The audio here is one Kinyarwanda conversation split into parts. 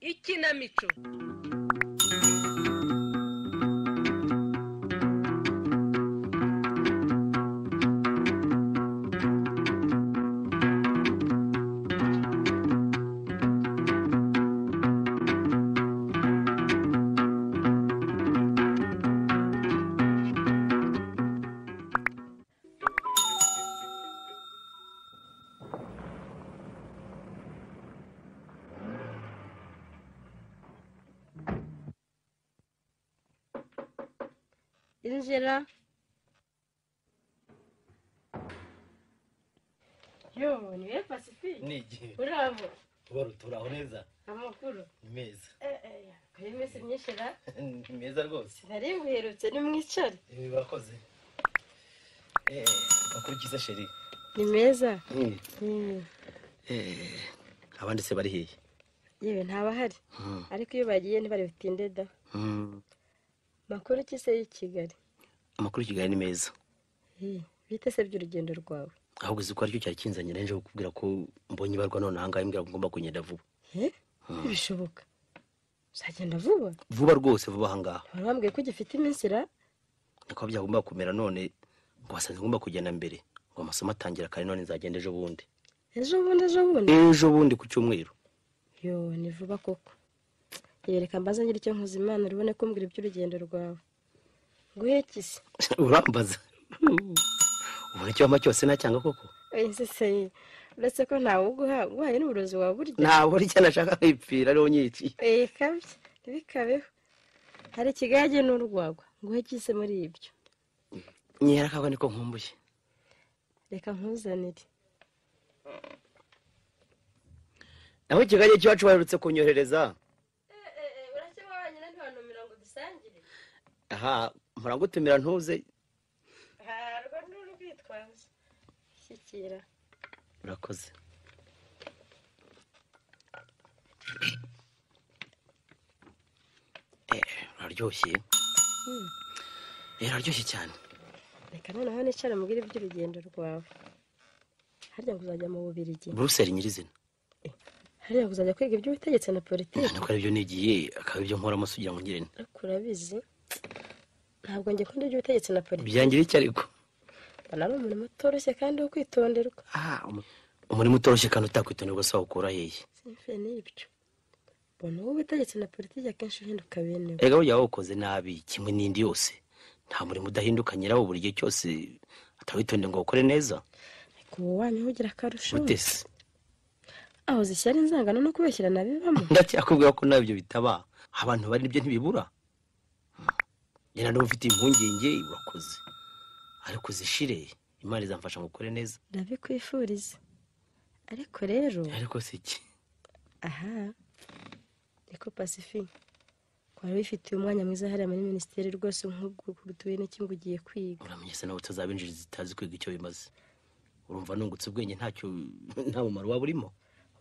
Ikinamico. Injira. Yo, niwe Pacifique. Nigi. Bravo. Turaho neza. Amakuru. Ni meza. Kuri mesi myishira. Ni meza rwose. Nari mbuherutse ni mwicare. Barakoze. Makuru kiza sheri. Ni meza. Abandi se bari hehe? Yewe ntabahari. Ariko iyo bagiye ntibari bitinde da. Makuru kise y'Ikigali. Amakuru y'Ikigali ni meza. Bite se by'urugendo rwawe? Ahubwo uzi ko aricyo cyari kinzanye nje kukubwira ko mbonye ibarwa none ahangahe imbwira ko ngomba kugenda vuba. Bishoboka. Uzagenda vuba? Vuba rwose vuba ahangaha. Barambwiye ko gifite iminsi ra. Niko byagomba kumera none ngo basanze ngomba kugenda mbere. Ngo amasomo atangira kare none nzagenda ejo bundi. Ejo bundi? Ejo bundi ku cyumweru. Yo, ni vuba koko. Yereka mbaza ngira icyo nkuza Imana rubone kumbwira iby'urugendo rwawe. Guhekise. Urambaza. Ubona icyo wama cyose nacyanga koko? Sese. Uretse ko ntawe uguhaye n'uburozi wawe burya. Ntabwo ari cyo nashaka kwipfira ariho nyiki. Kabye. Ntibikabeho. Hari ikigage n'urwagwa. Guhekise muri ibyo. Nyera kabwa niko nkumbuye. Reka nkuzanire. Naho ikigage cyacu barutse kunyohereza. Uracyo ntiwanumira ngo dusangire. Aha, murangutumira ntuze. Rwo n'urwitwaza. Shyikira. Urakoze. Araryoshye. Araryoshye cyane. Reka noneho nicara mubwire iby'urugendo rwawe. Harya ngo uzajya mu Bubiligi. Brussels nyirizina. Harya ngo uzajya kwiga iby'ubutegetsi na politiki. Nuko ari byo nigiye akaba ibyo nkora musugira ngo ngirene. Kurabizi. Ntabwo ngiye kunda iby'ubutegetsi na politiki. Byangira iki ariko? Bana umurimo utoroshye kandi wo kwitonderwa. Umurimo utoroshye kandi utakwitonderwa sawa ukora hehe? Simfe n'ibyo. Bona ubutegetsi na politiki akenshi uhinduka bene. Ega burya wakoze nabi kimwe n'indi yose. Nta murimo udahinduka nyirawo buri gihe cyose atawitonde ngo ukore neza. Ko wanyu ugira akarusho. Utese. Aho zishyara inzangano no kubeshyirana bibamo. Ndacyakubwira ko nabyo bitaba. Abantu bari nibyo ntibibura. Yena no ufite impungenge urakoze. Ariko zishire Imana izamfasha gukore neza. Ndabikwifuriza. Ariko rero. Ariko siki. Aha. Eko Pacifique. Kwari bifitiye umwanya mwiza hari muri ministeri rwose nk'ubwo kurutuye n'iki ngo ugiye kwiga. Uramenye se nawe utazabinjira zitazi kwiga icyo bimaze. Urumva nungutse ubwenge ntacyo nta mumaro waburimo.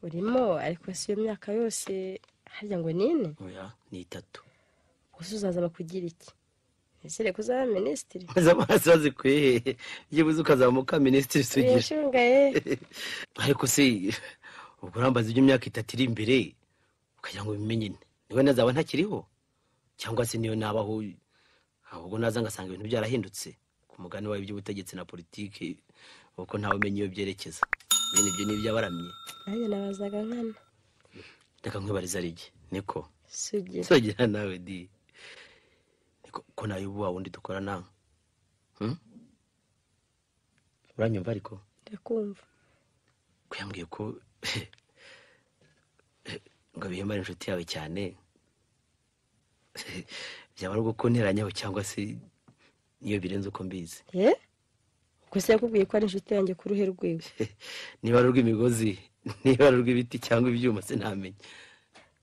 Urimo ariko si yo myaka yose harya ngo nine? Oya, ni 3. Uzuzaza bakugira iki? Ese kuzaba ministeri? Zamazi bazikwiye. Yibuze ukazamuka ministeri sugira. Yashungaye. Ariko se ubwo rambaza ibyo myaka 3 iri imbere ukagira ngo bimenye niwe nazaba ntakiriho cyangwa se niyo nabaho ahubwo naza ngasanga ibintu byarahindutse ku mugani wawe by'ubutegetsi na politiki uko ntawe umenye iyo byerekeza bene ibyo nibyo abaramye nanjye nabazaga nkana reka nkwibariza rige niko sugira nawe di niko ko nayo ubu wundi dukora nawe uranyumva ariko ndakumva kuyambwiye ko ngo bihemara inshuti yawe cyane byaba ari ugukonteranyaho cyangwa se niyo birenze uko mbizi gusa yakubwiye ko ari inshuti yanjye ku ruhe rwiwe niba ari urw'imigozi niba ari urw'ibiti cyangwa ibyuma sinamenye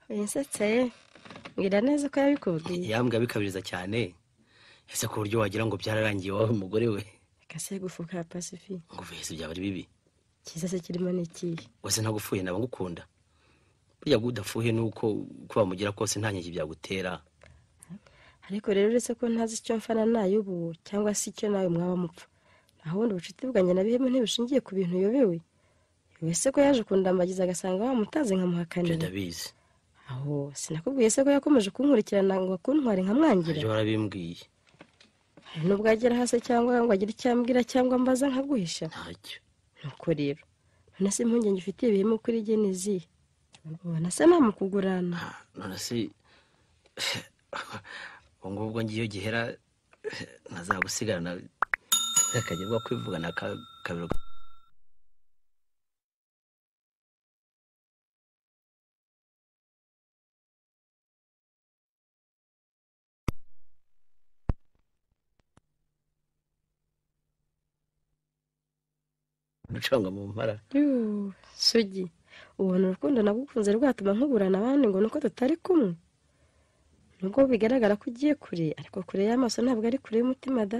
nsetse mbwira neza ko yabikubwiye yambwa bikabiriza cyane ese ku buryo wagira ngo byararangiye wowe umugore we akase gufuka Pacifique ngo vese byaba ari bibi kiza se kirimo n'ikihe wese ntagufuye naba ngukunda burya gudafuye nuko kuba mugira kose nta nyiki byagutera ariko rero uretse ko ntazi icyo mfana nayo ubu cyangwa se icyo nawe mwaba mupfa naho ubundi ubucuti bwanjye na Bihemu ntibushingiye ku bintu yobewe wese ko yaje kundambagiza agasanga wamutaze nkamuhakanira ndabizi aho sinakubwiye se ko yakomeje kunkurikirana ngo akuntware nkamwangira ibyo warabimbwiye nubwo agera hasi cyangwa ngo agire icyambwira cyangwa mbaza nkaguhisha ntacyo nuko rero none se impungenge ufitiye Bihemu kuri Genizi ubona se namukugurana none se ubwo ngiyo gihera nazagusigarana akajya kwivugana kabiro mucanga mu mpara Sugi ubona urukundo nagukunze rwatuma nkugurana abandi ngo nuko tutari kumwe nubwo bigaragara ko ugiye kure ariko kure y'amaso ntabwo ari kure y'umutima da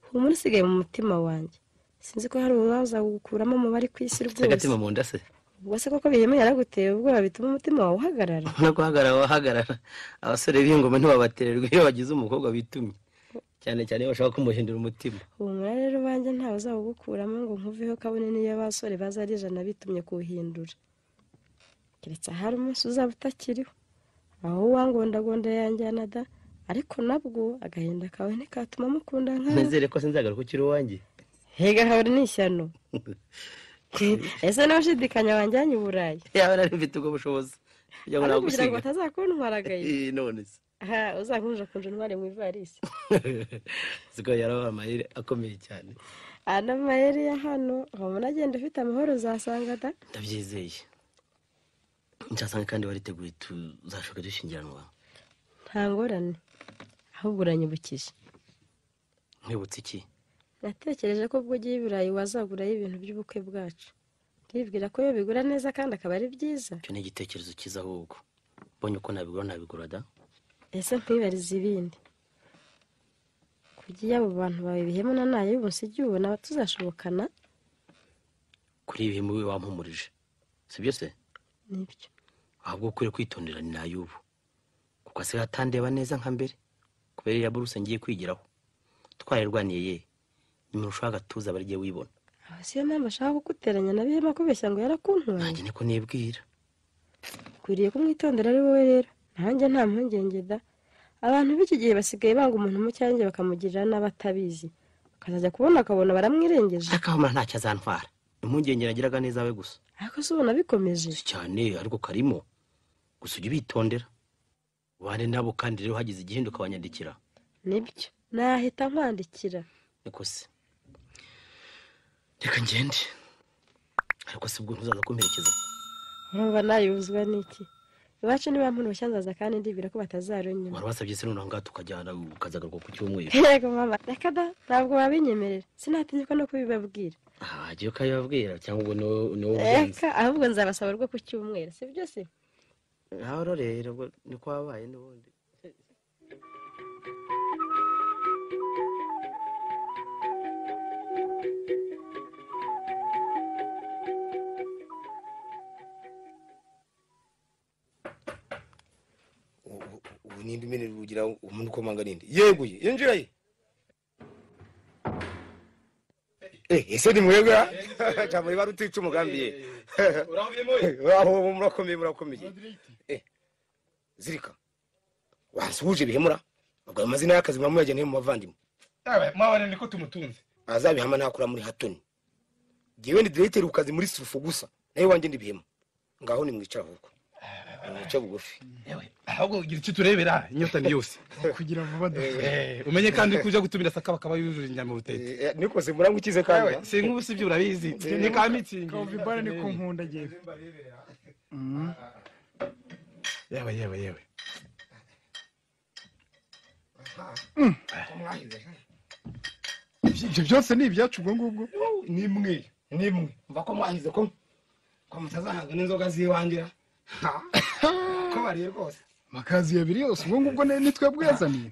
humura usigaye mu mutima wanjye sinzi ko hari uwaza gukuramo umubare ku isi rwose agatima mu nda se ubwo se koko Bihemu yaraguteye ubwoba bituma umutima wawe uhagarara no guhagarara wahagarara abasore b'ingoma ntibabatererwa iyo bagize umukobwa bitumye cyane cyane iyo bashaka kumuhindura umutima humura rero banjye ntawe uzawugukuramo ngo nkuveho kabone niyo abasore baza ari ijana bitumye kuwuhindura keretse ahari umunsi uzaba utakiriho aho wangondagonda yanjyana da ariko nabwo agahinda kawe ntikatuma mukunda nkawe nezere ko sinzagaruka ukiri uwanjye hega hawe n'ishyano ese nawe ushidikanya wanjyanye i Burayi yaba nari mfite ubwo bushobozi kugira ngo kugira ngo nagusiga batazakuntwaragaye none se uzakunja kunja intware mu ivarisi siko yarabaye amayeri akomeye cyane ana mayeri ya hano ubona agenda ufite amahoro uzasanga da ndabyizeye nshasanga kandi wariteguye tuzashoka dushingiranwa nta ngorane ahubwo uranyibukije nkwibutse iki natekereje ko ubwo ugiye i Burayi wazagurayo ibintu by'ubukwe bwacu ndibwira ko iyo bigura neza kandi akaba ari byiza icyo ni igitekerezo cyiza ahubwo mbonye uko nabigura da ese nkwibariza ibindi kugiye abo bantu bawe Bihemu na nayo ubunsigi ubona tuzashobokana kuri Bihemu we wampumurije sibyo se nibyo ahubwo ukwiye kwitondera ni nayubu kuko asigaye atandeba neza nka mbere kubera ya buruse ngiye kwigiraho twarerwaniye ye nyuma ushaka agatuza barigiye wibona aho siyo mpamvu ashaka kuguteranya na Bihemu akubeshya ngo yarakuntwaye nanjye niko nibwira ukwiriye kumwitondera ari wowe rero nanjye nta mpungenge da abantu b'iki gihe basigaye banga umuntu mu cyanjye bakamugirira n'abatabizi akazajya akabona baramwirengeje akabona ntacyo azantwara impungenge nagiraga neza we gusa ariko se ubona bikomeje cyane ariko karimo gusa ujye ubitondera ubane nabo kandi rero hagize igihinduka wanyandikira nibyo nahita nkwandikira niko se reka ngende ariko se ubwo ntuzaza kumperekeza urumva nayuzwa n'iki iwacu niba mpurushya nzaza kandi ndibwira ko batazarunyuma wari wasabye se noneho ngaha tukajyana ukazagaruka ku cyumweru yego mama reka da ntabwo wabinyemerera sinatinyuka no kubibabwira hagiye ukabibabwira cyangwa ubwo ni wowe reka ahubwo nzabasaba rwo ku cyumweru si byo se naho rero ubwo niko wabaye n'ubundi nindi mene rugira umuntu komanga nindi yeguye injiraye ese ni mwebwe cyamuri barutica umugambi ye aho murakomeye zirika wasuje Bihemura ubwo amazina y'akazi mwamujyane mu bavandimwe mwabane niko tumutunze azabihama ntakura muri hatoni giwe ndi directeur ukazi muri sufu gusa nayo wanje ndi Bihemu ngaho ni mwicara huko nicyo bugufi yewe ahubwo ugira icyo turebera inyota ni yose kugira vuba umenye kandi kuja gutumira sakaba kaba yujuje inyama butete niko se murangukize kandi se nk'ubu sivyo urabizi ni ka mitsingi ko vibara ni ku nkunda giye yewe ibyo byose ni ibyacu ubwo ngubwo nimwe mva ko mwahize ko mutazahanga n'inzoga ziwangira ko bariye rwose makazi abiri yose ubwo ngubwo ni twebwe yazaniye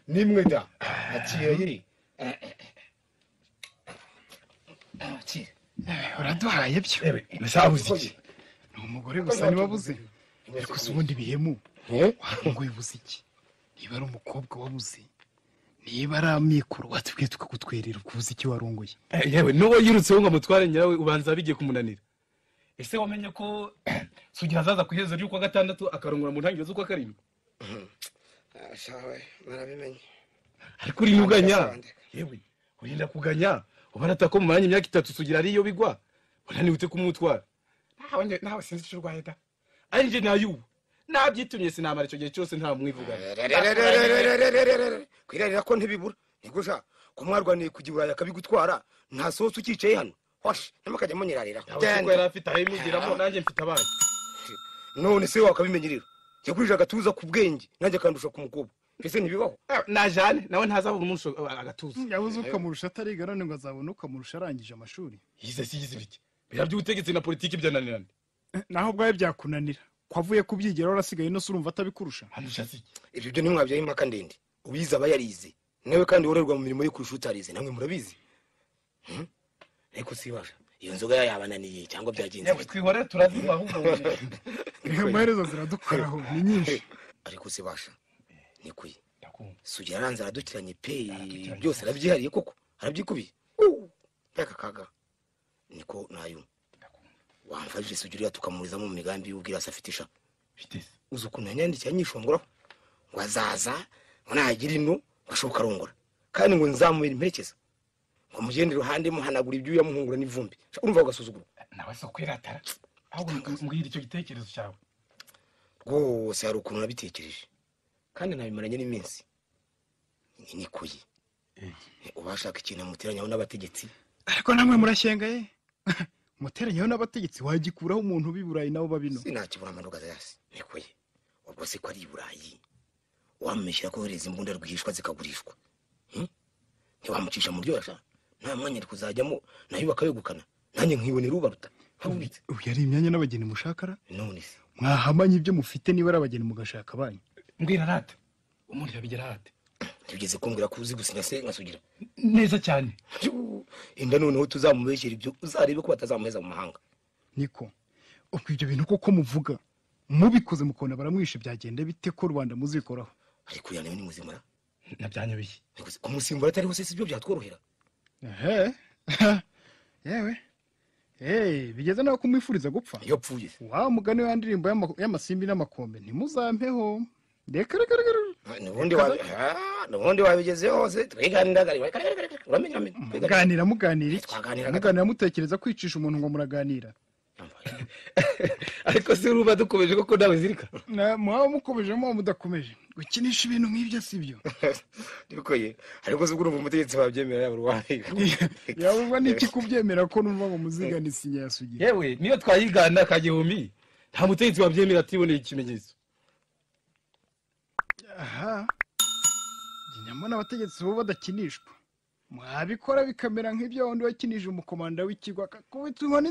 nimwe da akire akire uraduhaye byo nasabuze iki ni umugore gusa nibabuze ariko se ubundi bihemu ngo bibuze iki niba ari umukobwa wabuze niba ari amikoro watubwiye tukagutwerera ukubuze iki warongoye yewe n'uwo yirutseho ngo amutware nyirawe ubanza bigiye kumunanira ese wamenye ko sugira azaza ku iherezo ry'ukwa gatandatu akarongora mu ntangiriro z'ukwa karindwi shawe narabimenye ariko uri uganya yewe urinda kuganya ubarata ko mu mwanya imyaka 3 sugira ariyo bigwa unaniwute kumutwara nawe sinzi icyo urwaye da ari nje nayu nabyitumye sinamara icyo gihe cyose nta mwivugana kwirarira ko ntibibura nigusha kumwarwaniye kugira uraya akabigutwara nta soso ukicaye hano hosh namakajya munyirarira cyangwa yari afite ahimugiramo nanjye mfite abaye none se wakabimenyerera yakurije agatuza ku bwenge nanjye akandusha ku mukobwa ese ntibibaho najane nawe ntazabura umunsi agatuza yabuze ukamurusha atariga none ngo azabone ukamurusha arangije amashuri yize sigize biki biraby'ubutegetsi na politiki byananirana naho bwawe byakunanira kwavuye kubyigera warasigaye no surumva atabikurusha ibyo byo nimwabyaye impaka ndende ubize aba yarize nawe kandi worerwa mu mirimo yo kurusha utarize namwe murabizi ariko sibasha iyo nzoga yabananiye cyangwa byagenze yewe twihore turaziba ahubwo amaherezo ziradukoraho ni nyinshi ariko sibasha nikuye sugira aranze aradukiranye pe byose arabyihariye koko arabyikubiye peka kaga niko nayo wamfashije sugira tukamuriza mu migambi y'ubwira safitisha uzi ukuntu yanyandikiye anyishongora ngo azaza ngo nagira ino bashoka arongora kandi ngo nzamubera imperekeza ngo mugende iruhande muhanagura ibyuya muhungura n'ivumbi urumva ugasuzugura nawe so kwiratara ahubwo mbwira icyo gitekerezo cyawe rwose hari ukuntu nabitekereje kandi nabimaranye n'iminsi nikuye ubashaka ikintu amuteranyaho n'abategetsi ariko namwe murashyengaye muteranyaho n'abategetsi wagikuraho umuntu biburayi nabo babino sinakibura amanuka yasi nikuye ubwo se ko ari iburayi wameshyira ko hereza imbunda rwihishwa zikagurishwa ntiwamucisha mu ryorasha nta mwanya ari kuzajyamo nayo bakayegukana nanjye nkibonera ubaruta ubu yari imyanya n'abageni mushakara none se mwahamanye ibyo mufite niba ari abageni mugashaka banyu mbwira rata umuntu yabigera hate tugeze kumbwira ko uzi gusinya se nkasugira neza cyane inda noneho tuzamubeshyera ibyo uzarebe ko batazamuheza mu mahanga niko ubwo ibyo bintu koko muvuga mubikoze mukona baramwishe byagenda bite ko Rwanda muzikoraho ariko yanawe ni muzimara nabyanyobiye kumusimbura atari hose sibyo byatworohera yewe bigeze naho kumwifuriza gupfa iyo pfuye wa mugani wa ndirimbo y'amasimbi n'amakombe ntimuzampeho reka nubundi wabigezeho hose twiganira muganira mutekereza kwicisha umuntu ngo muraganira ariko se uruba dukomeje koko nawe zirika mwaba mukomeje mwaba mudakomeje gukinisha ibintu nk'ibyo sibyo nikoye ariko se urumva umutegetsi babyemera yaba urwaye yabumva n'iki kubyemera ko numva ngo muzigana isinya yasugira yewe niyo twayigana kagihumi nta mutegetsi wabyemera atiboneye ikimenyetso aha nyamana abategetsi bo badakinishwa mwabikora bikamera nk'ibyo wundi wakinije umukomanda w'ikigo akakubita inkoni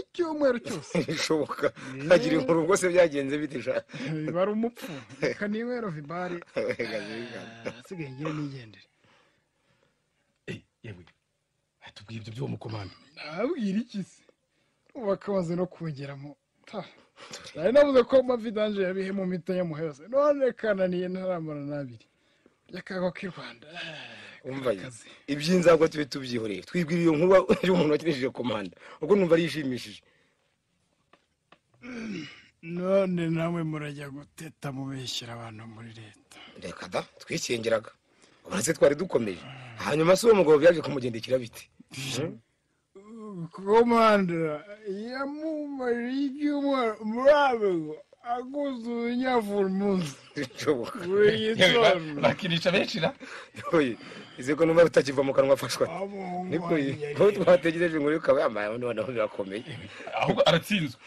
icyumweru cyose bishoboka hagira inkuru ubwo se byagenze bitisha bari umupfu reka niwero vibari asigaye ngira nigendere yewe tubwire ibyo by'uwo mukomanda nabwira iki se bakamaze no kungeramo nari navuze ko mavidanje yabihe mu mita yamuheze none kananiye ntaramara n'abiri by'akago k'i Rwanda umva iby'inzagwa tube tubyihoreye twibwira iyo nkuba y'umuntu wakinishije komanda ubwo numva ari yishimishije none namwe murajya guteta mubeshyira abantu muri leta reka da twikengeraga ubona se twari dukomeje hanyuma se uwo mugabo byaje kumugendekera bite komanda yamumariye ibyumweru murabigo aguzuye inyavura umunsi bakinisha benshi na ize ko numva utakiva mu kanwa afashwa niko ko twategereje ngo ukaba yambaye noneho birakomeye ahubwo aratsinzwe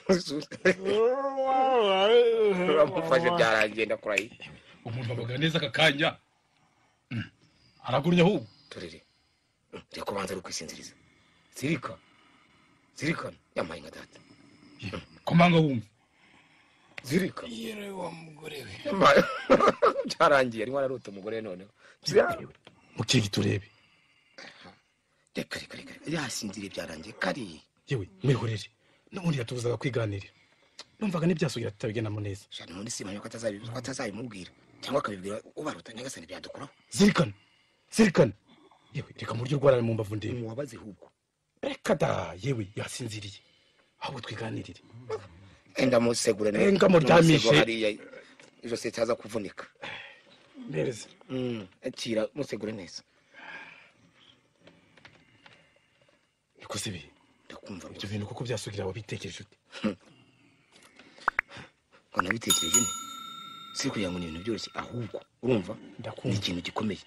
uramufashe byarangiye ndakuraye umuntu avuga neza akakanya aragurnya ahubwo turere reka banza ari kwisinziriza zirikana yambaye nka data komanga wumva zirika yewe wa mugore we byarangiye arimo ararota umugore noneho mukiri turebe reka yasinziriye byarangiye kari yewe mwihorere n'ubundi yatubuzaga kwiganirira numvaga n'ibyasugira tutabigenamo neza shana muri simanya ko atazabimubwira cyangwa akabibwira ubaruta nyagasani byadukuraho zirikana yewe reka mu buryo rwarane mu mbavu ndebe muwabaze hubwo reka da yewe yasinziriye ahubwo twiganirire enda musegure enga muryamishe hariya ijo se taza kuvunika neza akira musegure neza ikoze ibi ndakumva ibyo bintu kuko byasugira wabitekereje ute ko nabitekereje ne si kugira ngo ni ibintu byoroshye ahubwo urumva ndakumva ikintu gikomeye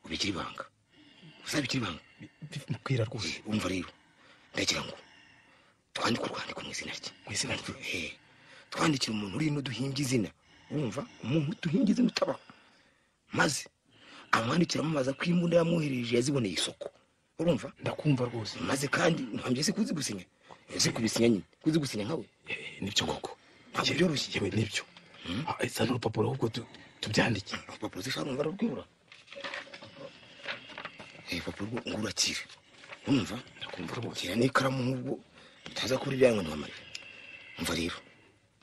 ubikira ibanga uzabikira ibanga mubwira rwose umva rero ndagira ngo twandike urwandiko mu izina rye twandikira umuntu uri no duhimbye izina urumva umuntu duhimbye izina utabaho maze amwandikira amubaza ko imbunda yamwohereje yaziboneye isoko urumva ndakumva rwose maze kandi ntambye se kuzi gusinya kubisinya nyine kuzi gusinya nkawe nibyo koko ntabwo byoroshye yewe nibyo isa n'urupapuro ahubwo tubyandike urupapuro zishobora numva rurwibura urupapuro ngurakire urumva ndakumva rwose kira n'ikaramu nk'ubwo utaza kubura ibyango ntiwamarira umva rero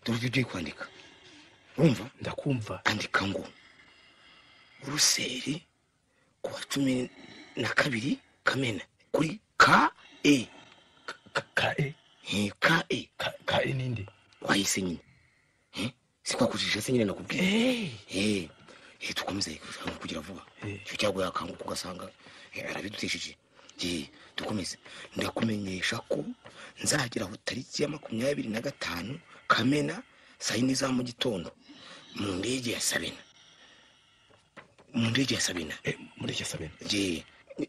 dore ibyo ugiye kwandika urumva ndakumva andika ngo uruseri ku wa 12 Kamena kuri KE KE ninde wahise nyine sikwakujije se nyine nakubwiye tukomeze kugira vuba cyo cyagwa yakanguka ugasanga arabidutesheje dukomeze ndakumenyesha ko nzagera aho tariki ya 25 Kamena saa 4 za mu gitondo mu ndege ya Sabina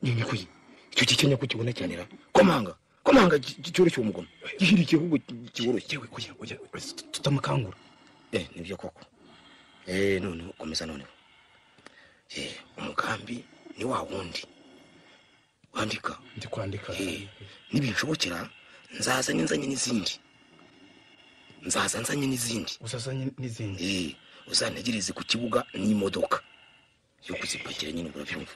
nikuyi icyo kikenya ko kibona cyanira komanga cyoro cy'umugono gihirikiye ahubwo kiboroshye yewe tutamukangura nibyo koko none komeza none umugambi ni wa wundi wandika ndi kwandika nibinshobokera nzazanye n'izindi uzantegereze ku kibuga n'imodoka yo kuzipakira nyine urabyumva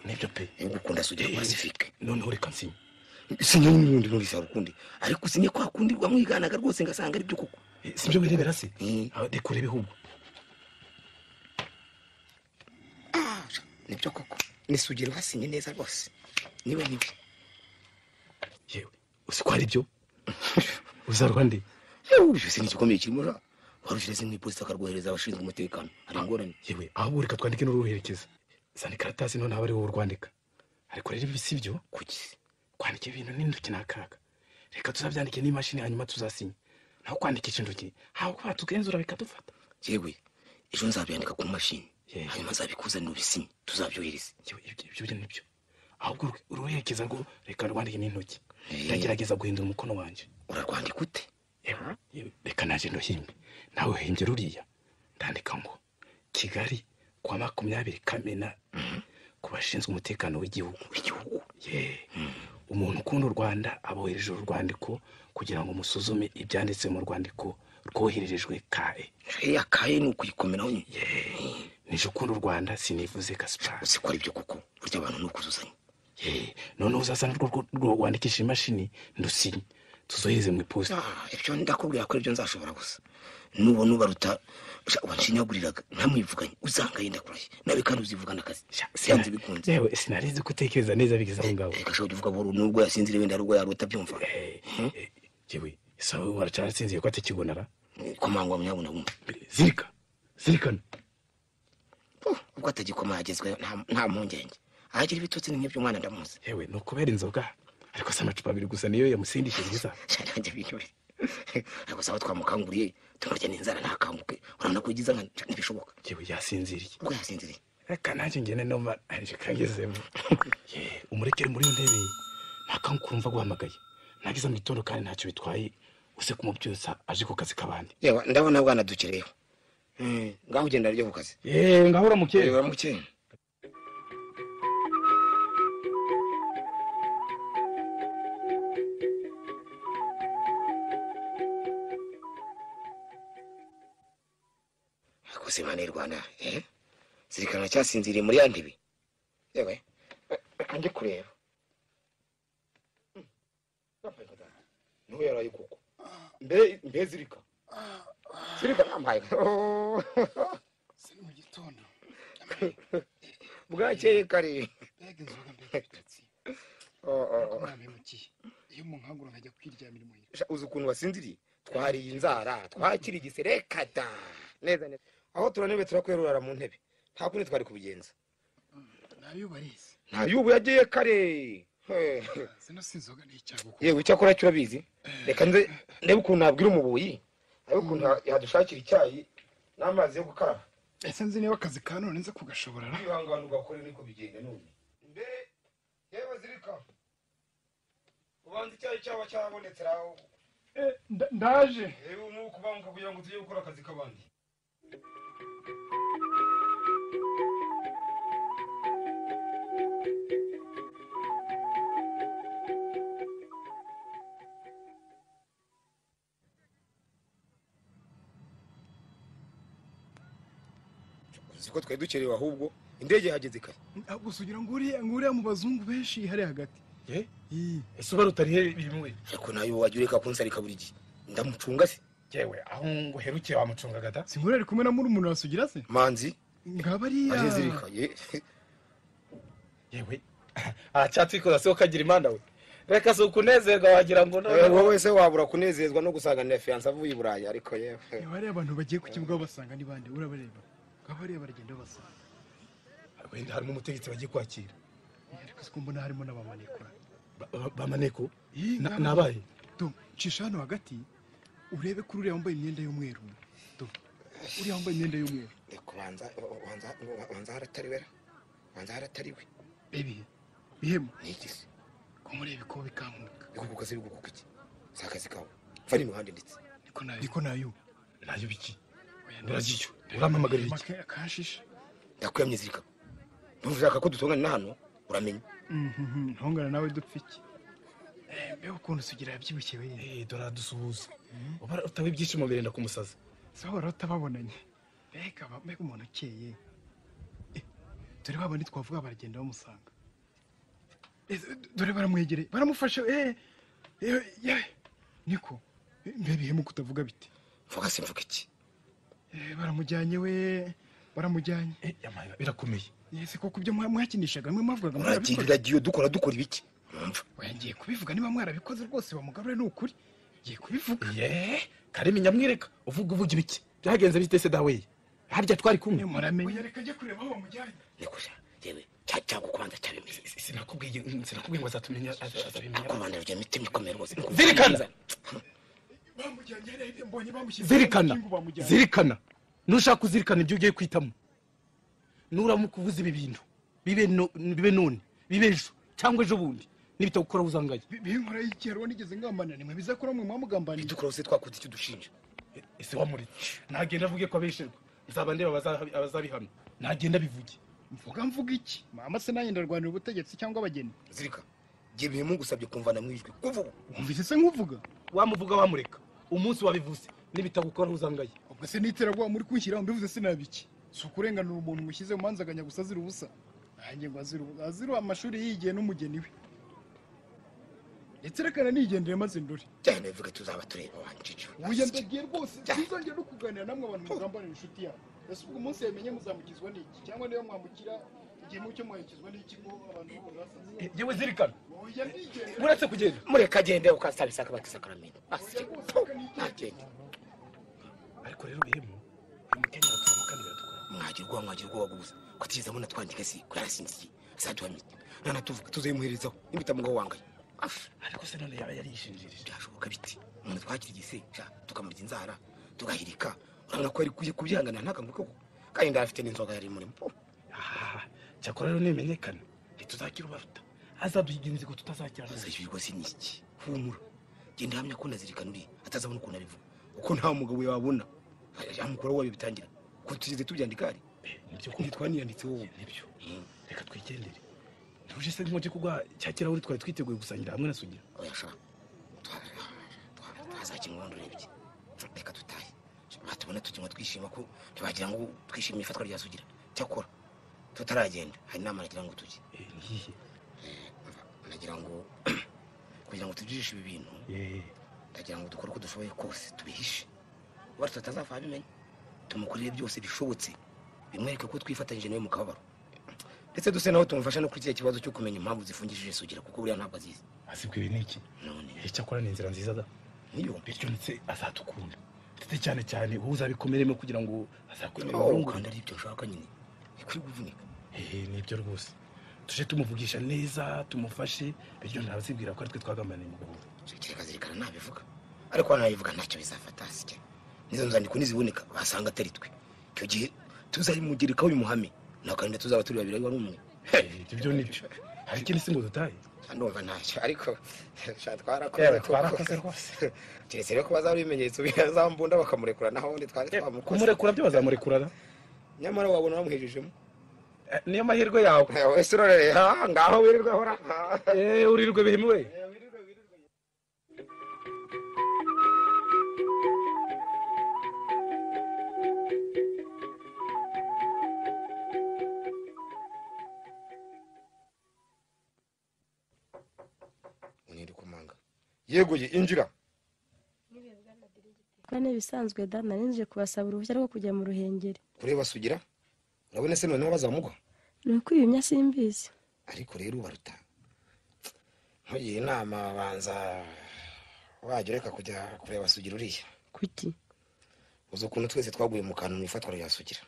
nibyo pe gukunda sugera Pacifique noneho reka nsinya sinya n'undi nurisa rukundi ariko sinye kwa kundi rwamwiganaga rwose ngasanga ari byo koko sibyo wirebera se reka urebe ahubwo nibyo koko nisugera wasinye neza rwose niwe yewe uzi ko ari byo uzarwa ndi byose ni igikomeye kirimo warushireze nk'iposita akarwohereza abashinzwe umutekano hari ingorane yewe ahubwo reka twandike n'uruherekeza zana ikaratasi none aba ari wowe urwandika ariko rero ibi si byo kuki kwandika ibintu n'intoki n'akaga reka tuzabyandike n'imashini hanyuma tuzasinya naho kwandikisha intoki ahubwo batugenzura bikadufata yewe ejo nzabyandika ku mashini hanyuma nzabikuzanira ubisinye tuzabyohereza ibyo nibyo ahubwo uruherekeza ngo reka rwandike n'intoki ndagerageza guhindura umukono wanjye urarwandika ute reka naje ndohimbe nawe uhimbye ruriya ndandika ngo Kigali kwa 20 Kamena ku bashinzwe umutekano w'igihugu umuntu ukunda u Rwanda abohereje urwandiko kugira ngo musuzume ibyanditse mu rwandiko rwohererejwe KE KE ni ukuyikomeraho nije ukunda u Rwanda sinivuze Gaspard usikora ibyo kuko burya abantu no kuzuzanya none uzasana rwo wandikisha imashini ndusinye tuzohereze mu iposita ibyo ndakubwira ko ibyo nzashobora gusa nubona ubaruta wanshinyaguriraga ntamwivuganye uzanga yenda kuraye nawe kandi uzivugana akazi siyanze bikunze yewe sinarize gutekereza neza bigize aho ngaho reka shobora kuvuga buru nubwo yasinzire wenda rugo yarota byumva yewe sawa waracasinziye ko atakibonara komangwa munyabuna bumva zirikana ubwo atagikoma yagezwe nta mpungenge ahagira ibitotsi n'ibyo umwana ndamuzi yewe no kubera inzoga ariko se amacupa 2 gusa niyo yamusindishiriza cyane bintu ariko sawa twamukanguriye tumurya n'inzara ntakanguke urabona ko ugize nka ntibishoboka yewe yasinziriye ubwo yasinziriye reka nanjye ngene noma anje kangezemo umurekere muri ntebe ntakanguka urumva guhamagaye nagize mu gitondo kandi ntacyo bitwaye use kumubyusa aje ku kazi kabandi yewe ndabona bwana dukereyeho ngaho ugenda ryo ku kazi ngaho uramukeye ariko se mwana y'u Rwanda zirikana cyasinziriye muri ya ntebe yewe anje kureba nuko yaraye kuko mbe zirika nambaye sini mu gitondo bwakeye kare mbega inzoga mbega ibitotsi namemukiye iyo munkangura nkajya kwiryamira imuhira uzi ukuntu wasinziriye twariye inzara twakira igiserekata neza neza aho turanebe turakwerurara mu ntebe nta kundi twari kubigenza nayo barize ntayubu yagiye kare zino sinzoga ni icyago yewe icyakora cyurabizi reka nze ndebe ukuntu nabwira umubuyi abe ukuntu yadushakira icyayi n'amazi yo gukaraba ese nzi niba akazi ka none nze kugashobora kwihangana ugakore niko bigenda none mbe yewe zirika ubanza icyayi cyaba cyabonetse raho ndaje yewe nuko banka kugira ngo tujye gukora akazi k'abandi siko twari dukerewe ahubwo indege yahageze kare gusa ugira ngo uriya mu bazungu benshi hari hagati ese uba rutarihe bimwe ariko nayo wajya ureka kunsarika buri gihe ndamucunga se yewe aho ngo herukiye wamucungaga da sinkuri ari kumwe na murumuna wasugira se manzi ngaba ariya azirika yewe acyatsi ko se ukagira imana we reka so kunezerwa wagira ngo wowe se wabura kunezezwa no gusanga fiance avuye i Burayi ariko yewe bari abantu bagiye ku kibuga basanga ni bande urabareba ngaba ariya baragenda basanga wenda harimo umutegetsi bagiye kwakira ariko siko mbona harimo n'abamanekura bamaneko nabaye to cisha hano hagati urebe kuri uriya wambaye imyenda y'umweru to uriya wambaye imyenda y'umweru wanza haratariwe wanza haratariwe bebi bihemo nigise ko murebe ko bikankuka bikukuka se bikukuka iki sakazi kawe fani muhande nditse niko nayo biki uragiye uramamagarira iki akashisha ndakwiyamye zirika ntushaka ko dutongana na hano uramenye ntongana nawe dupfiki mbega ukuntu sugira yabyibushye we dora dusuhuza ubara utawe ibyishimo birenda kumusaza sahora utababonanye mbega umuntu ukeye dore babandi twavuga baragenda bamusanga dore baramwegereye baramufashe niko mbebihemu kutavuga biti mvuga se mvuga iki baramujyanye we baramujyanye birakomeye yese koko ibyo mwakinishaga mwe mwavugaga muragiye dukora nibiki ngiye kubivuga niba mwarabikoze rwose bamugarure ni ukuri ngiye kubivuga kareme nyamwireka uvuga ibiki byagenze bite se dawe harya twari kumwe muramenye reka ajye kureba aho bamujyanye nikuja yewe cyangwa kubanza cyabimeze sinakubwiye ngo azatumenya azabimenya kubanza rya mitima ikomeye rwose zirikana bamujyanye mbonye bamushyize zirikana nushaka kuzirikana ibyo ugiye kwitamo nuramuka uvuze ibi bintu bibe none bibe ejo cyangwa ejo bundi nibitagukora uzangaye binkora y'ikero nigeze ngamana nimwe bizakora mwe mwamugambaniye dukora use twakuze icyo dushinja ese wamuritse nagenda avuge ko abesherwa nzaba ndeba abazabihamya nagenda bivuge mvuga iki mama se nanjye ndarwanira ubutegetsi cyangwa abageni zirika giye bimu gusabye kumvana mwijwi kuvuga wumvise se nkuvuga wamuvuga wamureka umunsi wabivuze nibitagukora uzangaye ubwo se niterabwa muri kunshyira mbivuze sinabiki si ukurenganura umuntu mushyize mu manzaganya gusa azira ubusa nanjye ngo azira amashuri yigiye n'umugeni we ndetse reka nigendere maze ndore cyane bivuga tuzaba tureba wanjije uya ndagiye rwose sizongera no kuganira namwe abantu mugambanira inshuti yawe ese ubwo umunsi yamenye muzamukizwa n'iki cyangwa niyo mwamukira igihe mucyo mwahikizwa n'iki ngo abantu bo basaze yewe zirikana oya ndigende muretse kugenda mureka agende ukasabisa akabati sakramento nagende ariko rero bihemu uyu mukenya turamo kandi biradukora mwagirwa waguza ko tigeze muna twandika si kurasinziye azaduhamye nana tuvuga tuzayimuherezaho nibitamugaho wangaye ariko se none yaba yarishinjirije byashoboka biti umuntu twagira igisesha tukamurya inzara tugahirika urabona ko ari kubyihangana ntakambuke koko kandi ndafite n'inzoga yari murimo cyakora rero nimenyekana ntituzakira ubaruta azaduhiga inzigo tutazakira azayibirwa si niki humura genda hamya ko nazirikana uri atazabona ukuntu abivuga uko nta mugabo yabona yamukora wabi bitangira ko tugize tubyandika ari nibyo ko twaniyanditse wowe nibyo reka twigendere ntuje se nkoje kugwa cyakira uri twari twiteguye gusangira hamwe na sugira oya sha twazakimwondo rebye reka tutahe tubona tukinywa twishima ko ntibagira ngo twishimiye ifatwa rya Sugira cyakora tutaragenda hari inama nagira ngo tujye ngiye nagira ngo kugira ngo tujishe ibi bintu ndagira ngo dukore uko dushoboye kose tubihishe wari tutazava bimenye tumukorere byose bishobotse bimwereke ko twifatanyije nawe mu kababaro ndetse duse naho tumufasha no kuri kibazo cyo kumenya impamvu zifungishije Sugira kuko buriya ntabwo azizi azibwiwe n'iki none cyakora ni inzira nziza da niyo bityo ndetse azatukunda ndetse cyane cyane wowe uzabikomeremo kugira ngo azakwemere oh burundu kandi ari ibyo nshaka nyine ikuri kuvunika nibyo rwose tuje tumuvugisha neza tumufashe bityo ntabazibwira ko ari twe twagambaniye mu guhura kireka zirikana nabivuga ariko nabivuga ntacyo bizafata sike nizo nzandiko niziboneka basanga atari twe icyo gihe tuzayimugerekaho bimuhame nakandi tuzaba turi babiri ari umwe ibyo nibyo hari ikindi singo dutaye ndumva ntacyo ariko twarakoze rwose keretse rero ko bazaba ibimenyetso bizambunda bakamurekura naho undi twari twamukoze kumurekura byo bazamurekura nyamara wabona bamuhejejemo niyo mahirwe yawe wese urorere ngaho wirirwe hora urirwe bihemewe yeguye injira Kane bisanzwe da narinje kubasaba uruhushya rwo kujya mu ruhengeri. Kureba Sugira urabona se noneho bazamugwa Nuko ibimya simbizi. Ariko rero baruta nkugiye inama banza wagereka kujya kureba Sugira uriya Kuki? uzo kuntu twese twaguye mu kantu mwifatwa rya Sugira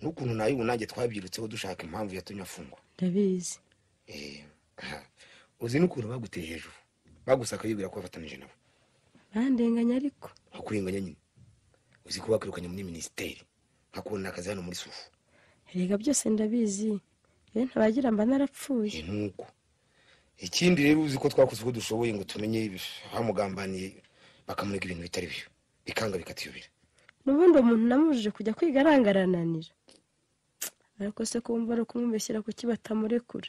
n'ukuntu nayo unange twabyirutseho dushaka impamvu yatumye afungwa. Ndabizi. Uzi n'ukuntu baguteye hejuru bagusaka yibwira ko bafatanije nabo. Bandenganya ariko. Akurenganya nyine. Uzi ko bakwirukanye muri ministeri hakubona akazi hano muri Sufu. Erega byose ndabizi. Ntabagira mba narapfuye. Nuko. Ikindi rero uzi ko twakoze uko dushoboye ngo tumenye hamugambaniye bakamurega ibintu bitari byo. Bikanga bikatiyobera. Nubundi umuntu namujije kujya kwiga arangarananira. Ariko se kumva no kumubeshyira ku kibatamurekura.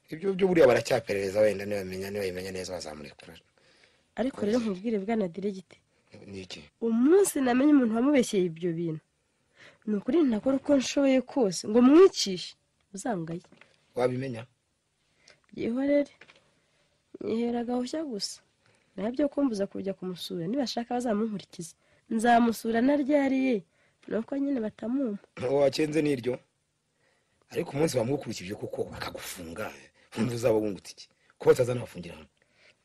Ibyo buriya baracyaperereza wenda niba neza bazamurekura. Ariko rero nkubwire bwana diregite. Niki? Umunsi namenye umuntu wamubeshyeye ibyo bintu. Nukuri ntakora uko nshoboye kose ngo mwicishe uzangaye. Wabimenya? Yihorere. Yiheraga hoshya gusa. Nabyo kumbuza kujya kumusura nibashaka bazamunkurikiza. Nzamusura naryariye. Nuko nyine batamumpa. Wacenze niryo. Ariko umunsi bamukurikije kuko bakagufunga. Umva uzaba wungutse iki? Ko batazana bafungira hano.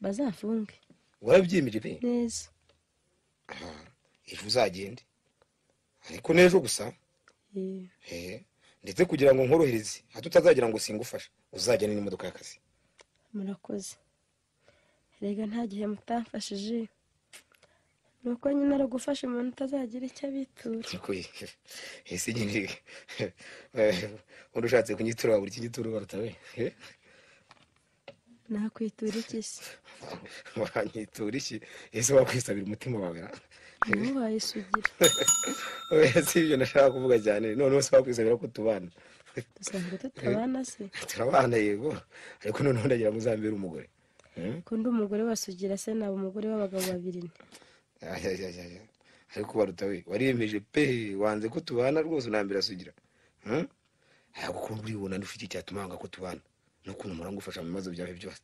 Bazafunge. Warabyiyemeje pe? Neza. Ejo uzagende. Ariko nejo gusa. Ndetse kugira ngo nkorohereze hato utazagira ngo singufasha uzajyana n'imodoka y'akazi. Murakoze. Rega nta gihe mutamfashije. Nuko nyine ari gufasha umuntu utazagira icyo abitura. Ese nyine urushatse kunyitura buri kinyitura barutawe. Nakwitura iki se? Wanyitura iki? Ese wakwisabira umutima wawe? Nubaye Sugira. Ese ibyo nashaka kuvuga cyane none wose wakwisabira ko tubana. Dusanzwe tutabana se. Turabana yego ariko noneho ndagira ngo uzambere umugore. Ko ndi umugore wa Sugira se nabo umugore w'abagabo babiri. Ariko barutawe wariyemeje pe wanze ko tubana rwose unambira Sugira. Ahubwo ko uribona ndufite icyatumanga ko tubana. Nukuntu murangufasha mu bibazo byawe byose.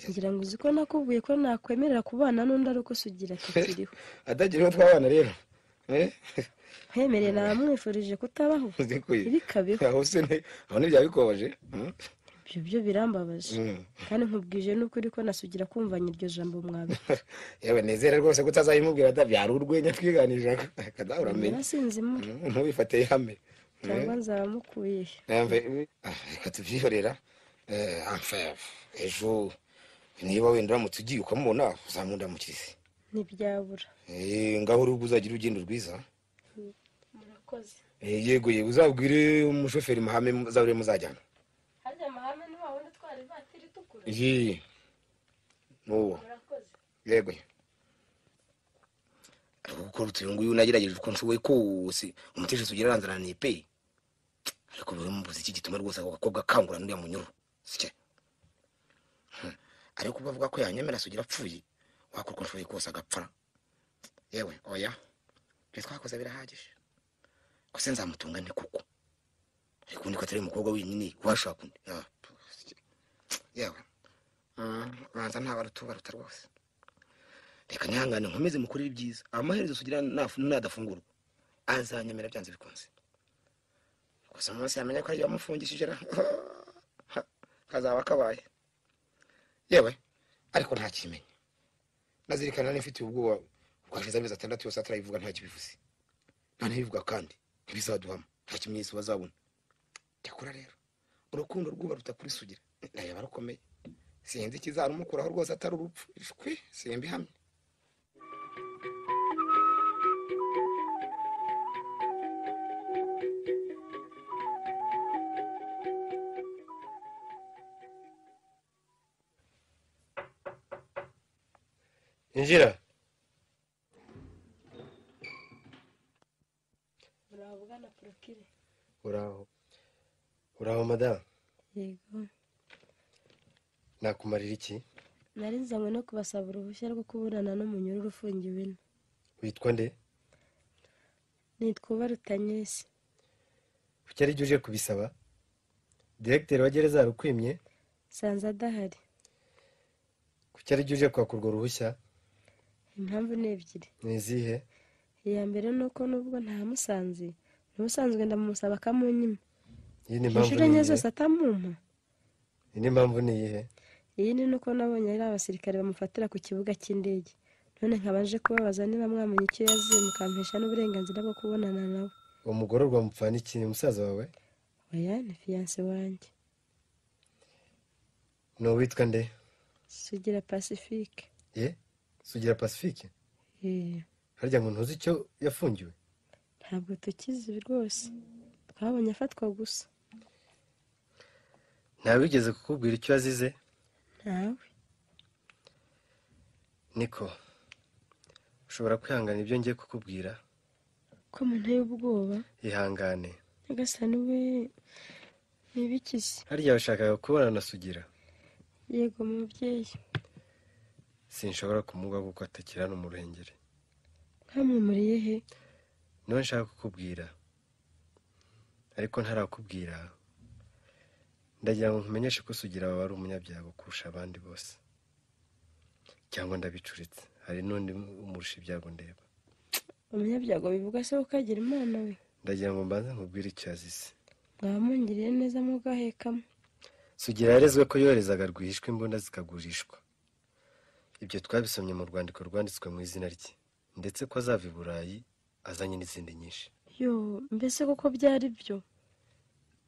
Ngira ngo uziko nakubwiye ko nakwemerera kubana n'undi ari uko Sugira kikiriho. Adagira twabana rero. Hemereye namwifurije kutabaho. Ibikabeho. Aho se aho n'ibyabikobaje. Ibyo birambabaje. Kandi nkubwije n'ukuri ko nasugira kumvanya iryo jambo mwabe. Yewe nezera rwose ko utazayimubwira adabyara urwenya twiganirira akadahura menya. Narasinzi mu. Ntubifateye hamwe. Cyangwa nzamukuye. Reka tubyihorera. Ejo niba wenda uramutse ugiye ukamubona uzamundamukirize. Ntibyabura. Ngaho urugo uzagira urugendo rwiza. Murakoze. Yego uzabwire umushoferi Mahame zaure muzajyana. Harya Mahame ni wa wundi twari batiri tukura. No. Murakoze. Yego. Uko rutuyunguyu nagerageje uko nshoboye kose umuteshe Sugira aranzaraniye pe. Ariko buri mbuzi iki gituma rwose akakobwa kangura n'uriya munyuru. Sike. Ariko bavuga ko yanyemera Sugira apfuye wakuko nshoboye kose agapfa. Yewe oya. ibyo twakoze birahagije ko se nzamutunga nte kuko ariko niko atari umukobwa wenyine washaka undi yewe banza ntabarutubaruta rwose reka nihangane nkomeze mukurira ibyiza amaherezo sugira nadafungurwa azanyemera byanze bikunze gusa umunsi yamenye ko yamufungishije kazaba kabaye yewe ariko nta kimenye nazirikana n'ifite ubwoba twashize amezi 6 yose atarayivuga nta kibivuze nta ntibivuga kandi ntibizaduhama nta kimyisi bazabona cyakora rero urukundo rw'ubaruta kuri sugira ndayaba rukomeye sinzi ikizarumukuraho rwose atari urupfu ishwi simbihamye injira. Urabugana Prokire. Uraho madamu. Yego. Nakumarira iki? Narinzanywe no kubasaba uruhushya rwo kuburana n'umunyururu ufungiwe ino. Witwa nde? Nitwa Barutanyesi. Kuki ari uje kubisaba? Directeur wa gereza rukwimye? Sanza adahari. Kuki ari uje kwakurwa uruhushya? Impamvu ni ebyiri. Ni izihe? Iya mbere nuko nubwo ntamusanze, n'ubusanzwe ndamusaba akamunyima. Iyi ni impamvu. Inshuro enye zose atamumpa. Iyi ni impamvu ni iyihe? Iyi ni nuko nabonye ari abasirikare bamufatira ku kibuga cy'indege. None nkabaje kubabaza niba mwamenye icyo yaziye mukampesha n'uburenganzira bwo kubonana nawe. Uwo mugororwa mupfana iki? Ni umusaza wawe? Oya, ni fiancé wanjye. No witwa nde? Sugira Pacifique. Ye? Sugira Pacifique? Harya ngo ntuzi icyo yafungiwe? Ntabwo tukizi rwose. Twabonye afatwa gusa. Ntabigeze kukubwira icyo yazize? Ntawe. Niko, ushobora kwihangana ibyo ngiye kukubwira? Ko munteye ubwoba? Ihangane. Nyagasani we, nibikize. Harya washakaga kubona na Sugira? Yego mubyeyi. Sinshobora kumuga kuko atakirana umurengere. Nkamwimuriye he? Niwe nshaka kukubwira. Ariko ntarakubwira. Ndagira ngo nkumenyeshe ko Sugira wawe ari umunyabyago kurusha abandi bose. Cyangwa ndabicuritse. Hari n'undi umurusha ibyago ndeba. Umunyabyago bivuga se ukagira Imana we? Ndagira ngo mbanze nkubwire icyo yazize. Mwamungiriye neza mugahekamo. Sugira yarezwe ko yoherezaga rwihishwa imbunda zikagurishwa. Ibyo twabisomye mu rwandiko rwanditswe mu izina rye, ndetse ko azava i Burayi azanye n'izindi nyinshi. Yo, mbese koko byari byo?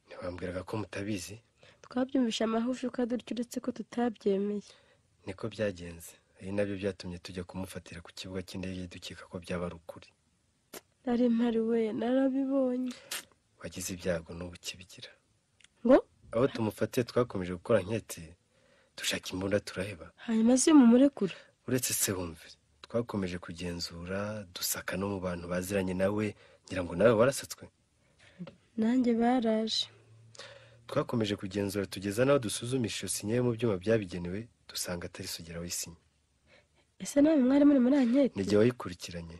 Ntiwambwiraga ko mutabizi? Twabyumvisha amahushi ukadurya uretse ko tutabyemeye. Niko byagenze. Ari nabyo byatumye tujya kumufatira ku kibuga cy'indege dukeka ko byaba ari ukuri. Nari mpari we, narabibonye. Wagize ibyago n'ubu kibigira. Ngo? Aho tumufatiye twakomeje gukora nkete, dushaka imbunda turaheba. Hanyuma si mumurekura? Uretse se wumve, twakomeje kugenzura, dusaka no mu bantu baziranye nawe, ngira ngo nawe warasatswe. Nanjye baraje. Twakomeje kugenzura tugeza naho dusuzumisha iyo sinye yo mu byuma byabigenewe, dusanga atari Sugira wayisinye. Ese nawe mwari muri ankete? Nijye wayikurikiranye.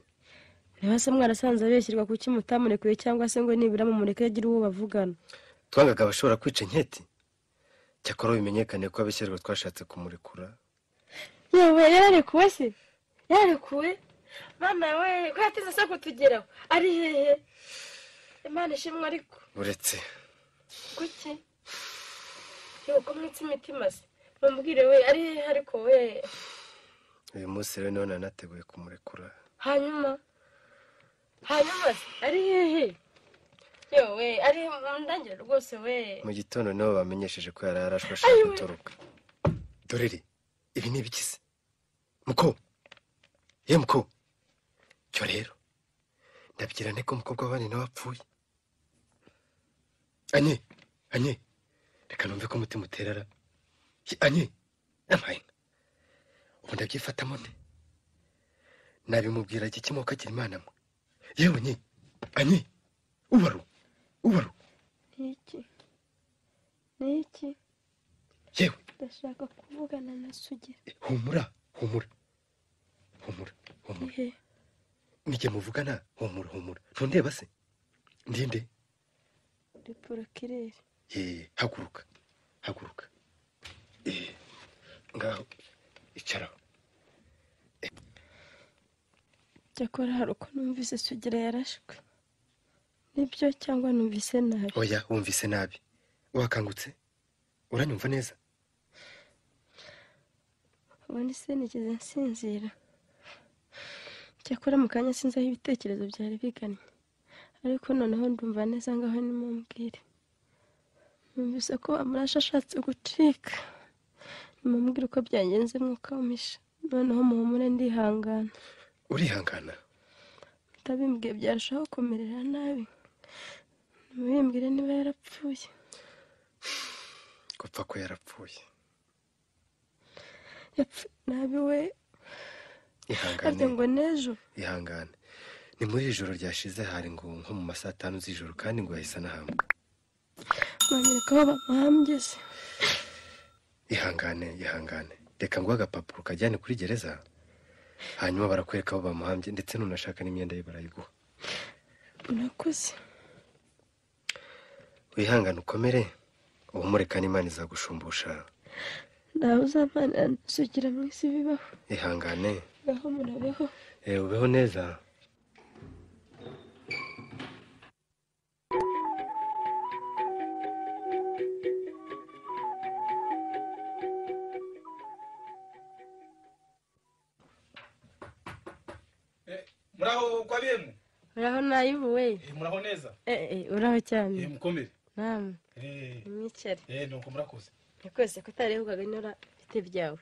Niba se mwarasanze abeshyirwa kuki mutamurekuye cyangwa se ngo nibura mumureke yagira uwo bavugana? Twangaga abashobora kwica inketi. Cyakora bimenyekane ko abeshyirwa twashatse kumurekura. Yewe yararekuwe se? Yararekuwe? Mama we, ko yatize se kutugeraho? Ari hehe? Imana ishimwe ariko. Uretse. Kuki? Yo, ko mwitse imitima se? Mumbwire we, ari hehe ariko we? Uyu munsi rero niho nanateguye kumurekura. Hanyuma se, ari hehe? Yo we, ari ndangire rwose we. Mu gitondo niho bamenyesheje ko yari yarashwe ashaka gutoroka. Dorere, ibi ni ibikize. Muko. Ye muko. Cyo rero. Ndabyira nteko umukobwa w'abandi nawe apfuye. Anye. Reka numve ko umutima uterera. Anye. Amaye. Ubu ndabyifatamo nte? Nabimubwira iki kimoka kiri Imana mwe. Yewe nye. Anye. Ubaru. Niki? Yewe. Ndashaka kuvugana na Sugira. Humura. Ihe. nijye muvugana humura ntundeba se ndinde uri porokireri haguruka ngaho icaraho. cyakora hari uko numvise Sugira yarashwe. Nibyo cyangwa numvise nabi? Oya wumvise nabi. Wakangutse uranyumva neza? Ubundi se nigeze nsinzira. Cyakora mu kanya sinzi aho ibitekerezo byari biganye, ariko noneho ndumva neza ngaho nimumbwire. Numvise ko amaraso ashatse gucika, nimubwire uko byagenze mwuka umisha, noneho muhumure ndihangana. Urihangana? Utabimbwiye byarushaho kumerera nabi. Nimubimbwire niba yarapfuye. Gupfa ko yarapfuye. Nabi we. Ihangane ngo nejo. Ihangane. Ni muri ijoro ryashize hari ngo nko mu masaha 5 z'ijoro kandi ngo yahise nahamwe. Mwanyereka aho bamuhambye se. Ihangane. Reka ngo agapapuro kajyane kuri gereza. Hanyuma barakwereka aho bamuhambye ndetse nunashaka n'imyenda ye barayiguha. Nakoze. Wihangane ukomere. Umurekana Imana izagushumbusha. Nawe uzamana Sugira mu isi bibaho. Ihangane. Gaho murabeho. Ubeho neza. Muraho kwa biyemu? Uraho nayubuwe. Muraho neza? Uraho cyane. Mukomere. Naam. Mwicare. Nuko murakoze. Yakoze kutarehugaga nyora bite byawe.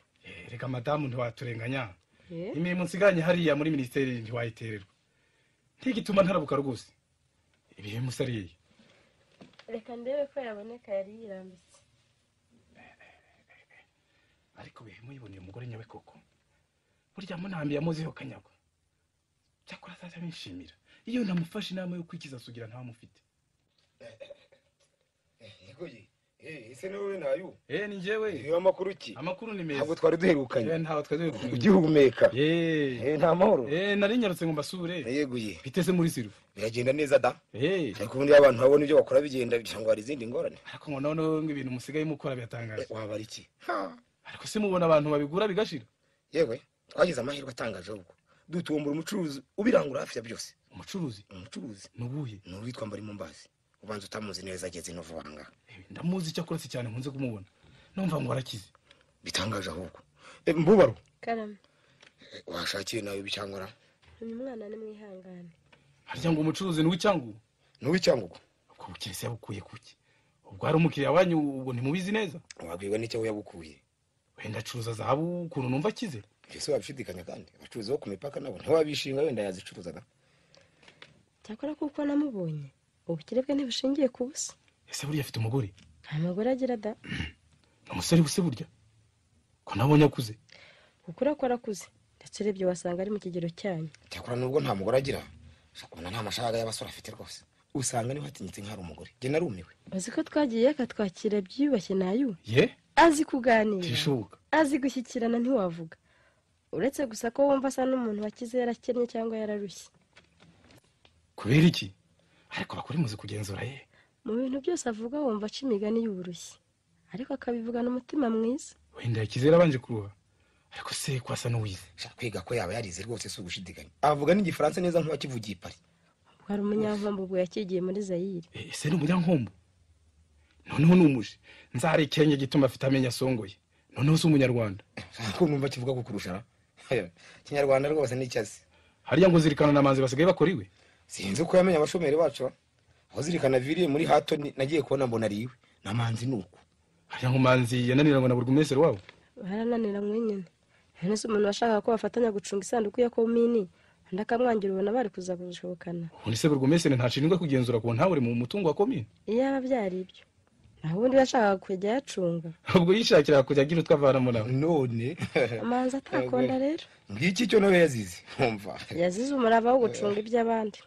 Reka madamu ntiwaturenganya. Imirimo nsiganye hariya muri ministeri ntiwayitererwa. Ntigituma ntarabuka rwose. Ibihe musariye. Reka ndebe ko yaboneka yari yirambitse. Ariko bihe muyiboneye umugore nyawe koko. Burya munambi yamuziho kanyagwa. Cyakora sasa bishimira. Iyo namufashe inama yo kwikiza Sugira nta mufite. Yegoye. Ese niwe nayo? Ni njyewe. Iyo amakuru ki? Amakuru ni meza. Ntabwo twari duherukanye. Ntaho twari duherukanye. Ugihumeka. Nta mahoro. Nari nyarutse ngo mbasure. Yeguye. Biteze muri siru. Biragenda neza da? Ariko ubundi abantu babona ibyo bakora bigenda cyangwa hari izindi ngorane. Ariko ngo noneho ibintu musigaye mukora byatangaje. Waba ari iki? Ariko se mubona abantu babigura bigashira? Yewe, twagize amahirwe atangaje ubwo. Dutumbura umucuruzi ubirangura hafi ya byose. Umucuruzi? Nubuye? Nuwitwa Mbarimo Mbazi. Ubanza utamuzi neza ageze no vanga. Ndamuzi cyakora cyane nkunze kumubona. Numva ngo arakize. Bitangaje ahubwo. Mbubaro. Karame. Washakiye nawe bicyangora. Uyu mwana ni mwihangane. Harya ngo umucuruzi ni w'icyangugu? Ni w'icyangugu. Ubwo bukirese yabukuye kuki? Ubwo hari umukiriya wanyu ubwo ntimubizi neza? Wabwiwe n'icyo yabukuye. Wenda acuruza zahabu ukuntu numva akize. Ese wabishidikanya kandi abacuruzi bo ku mipaka nabo ntiwabishinga wenda yazicuruzaga. Cyakora kuko namubonye. Ubukire bwe ntibushingiye ku busa. Ese buriya afite umugore? Nta mugore agira da. Umusore buse burya? Ko nabonye akuze. Ukura ko arakuze. Ndetse urebye wasanga ari mu kigero cyanyu. Cyakora nubwo nta mugore agira, shakubona nta masharaga y'abasore afite rwose. Usanga niho hatinyitse nk'ari umugore. Je narumiwe. Uzi ko twagiye akatwakira byubashye nayo? Ye? Azi kuganira. Tishuka. Azi gushyikirana ntiwavuga. Uretse gusa ko wumva asa n'umuntu wakize yarakennye cyangwa yararushye. Kubera iki? Ariko bakuri muzi kugenzura ye. Mu bintu byose avuga wumva aca imigani y'uburushye. Ariko akabivugana umutima mwiza. Wenda yakizera abanje kuruha. Ariko se kwasa n'uwize. Kwiga ko yaba yarize rwose si ugushidikanya. Avuga n'Igifaransa neza nk'uwakivugiye i Paris. Hari umunyankombo ubwo yakigiye muri Zaire. Ese ni umunyankombo? Noneho numuje. Nzarekenge gituma afite amenya songoye. Noneho si umunyarwanda. Ko numva kivuga kukurushara. Kinyarwanda rwose ni cyazi. Hariya ngo zirikana namanzi basigaye bakoriwe. Sinzi ko yamenya abashomeri bacu. Aho zirikana viriye muri hato nagiye kubona mbona ariwe. Namanzi nuko. Hariya ngo manzi yananirangwa na burugumesero wabo. Barananira mwenyene. Nese umuntu washaka ko bafatanya gucunga isanduku ya komini. Ndakamwangira ubona bari kuza kushobokana. Ubundi se burugumesero ntashindwa kugenzura ko ntawe mu mutungo wa komini. Iyaba byari ibyo. Naho ubundi bashaka kujya yacunga. Ubwo yishakira kujya agira utwavaramo nawe. None. Amanza atakonda rero. Ngiki cyo nawe yazize. Umva. Yazize umurava wo gucunga iby'abandi.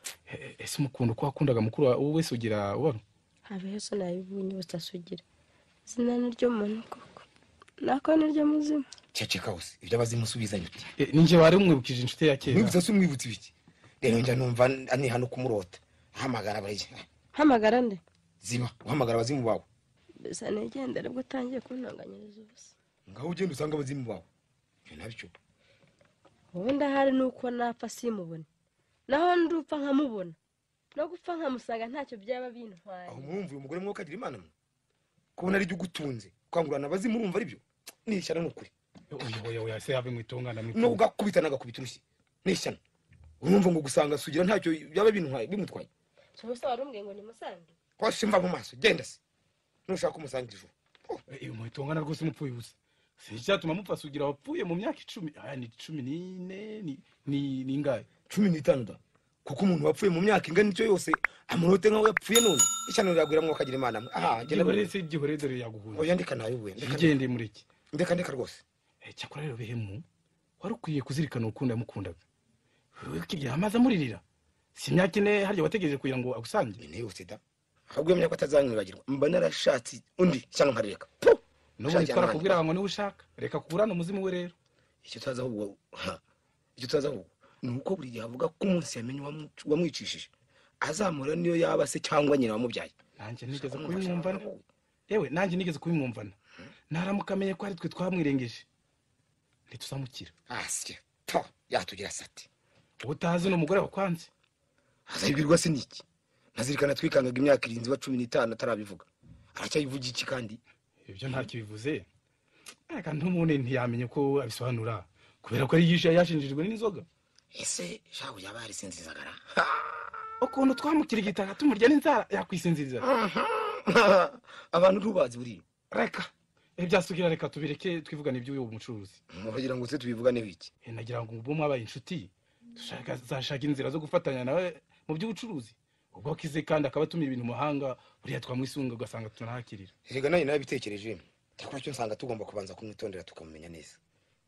Ese umukundo ko wakundaga mukuru wowe Sugira ubaro? Habe Yesu nayibunye Sugira. Zina niryo muntu koko. Nako niryo muzima. Ceceka hose. Ibyo abazimusubizanye uti. Ninje bari umwibukije inshuti ya kera. Mwibutsa se umwibutsi biki? rero njya numva aniha no kumurota hamagara abaje hamagara nde ziba uhamagara abazimu bawe bisa nigendera ubwo utangiye kuntanganyiriza ubusa ngaho ugenda usanga abazimu bawe ibyo nabyo ubundi ahari nuko napfa simubone naho ndupfa nkamubona no gupfa nkamusanga ntacyo byaba bintwaye aho murumva uyu mugore mwo kagira imana kubona ari ugutunze kwangurana abazimu urumva ari byo nishyana n'ukuri oya se have mwitongana no ugakubita nagakubita urushyi nishyana urumva ngo gusanga sugira ntacyo byaba bimutwaye cyose warumbwiye ngo nimusange kwasi mva mu maso genda se nushaka umusangira ijuru mwitongana rwose mupfuye ubusa sicyatuma mupfa sugira wapfuye mu myaka 10 aya ni 14 ni ingahe 15 da kuko umuntu wapfuye mu myaka ingana icyo yose amurote nkaho yapfuye none ishyano riragwiramwo kagira imana genda bare se igihore dore yaguhuza oya ndeka nayo we ndekagende muri iki ndeka rwose cyakora rero bihemu warukwiye kuzirikana ukunda mukundaga wewe kibya amaza muririra si imyaka ine harya wategereje kugira ngo agusange ni yose da ahubwo yamenya ko atazankwibagirwa mba narashatse undi cyangwa nkareka n'ubu twara kubwira ngo niwe ushaka reka kuburana umuzimu we rero icyo taza ahubwo nuko buri gihe avuga ko umunsi yamenye wamwicishije azamura niyo yaba se cyangwa nyina wamubyaye nanjye nigeze kubimwumvana yewe nanjye nigeze kubimwumvana naramuka amenye ko ari twe twamwirengeje ntituzamukira asye to yatugira sati ubutazi n'umugore wakwanze azabibirwa se niki nazirikana twikangaga imyaka 15 atarabivuga aracyayivuga iki kandi ibyo nta kibivuze aka ntumune ntiyamenye ko abisobanura kubera ko ari yashinjijwe n'inzoga ese shaho yabari sinzizagara ukuntu twamukira igitaka tumurya n'inzara yakwisinziriza abantu rubazi buri reka ibyasugira reka tubireke twivugana iby'uyu mucuruzi mugira ngo se tubivugane biki nagira ngo ubwo mwabaye inshuti zashaka inzira zo gufatanya nawe mu by'ubucuruzi ubwo kize kandi akaba atumira ibintu muhanga buriya twamwisunga ugasanga tunahakirira rega nayo nabitekereje cyakora cyo nsanga tugomba kubanza kumwitondera tukamumenya neza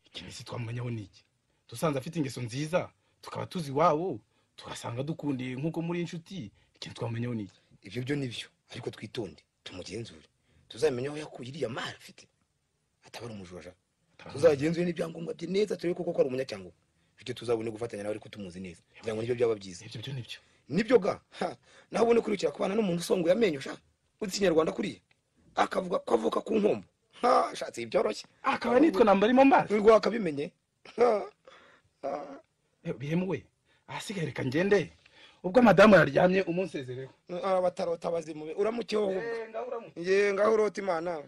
ikimisi twamumenyaho niki dusanze afite ingeso nziza tukaba tuzi wabo tugasanga dukundiye nkuko muri inshuti ikintu twamenyeho niki ibyo byo nibyo ariko twitonde tumugenzure tuzamenye aho yakuye iriya mara afite atabara umujoja tuzagenzure n'ibyangombwa bye neza turebe koko ko ari umunyacyango bityo tuzabone gufatanya nawe ariko tumuzi neza kugira ngo nibyo byaba byiza ibyo nibyo nibyo ga naho ubone kurikira kubana n'umuntu usongoye amenyo sha uzi Kinyarwanda kuriye akavuga ko avuka ku nkombo shatse ibyoroshye akaba nitwe namba arimo mbazi ngo akabimenye bihemuwe ahasigaye reka ngende ubwo madamu yaryamye umunsezereho abatarota bazimu uramukeho ngaho urota imana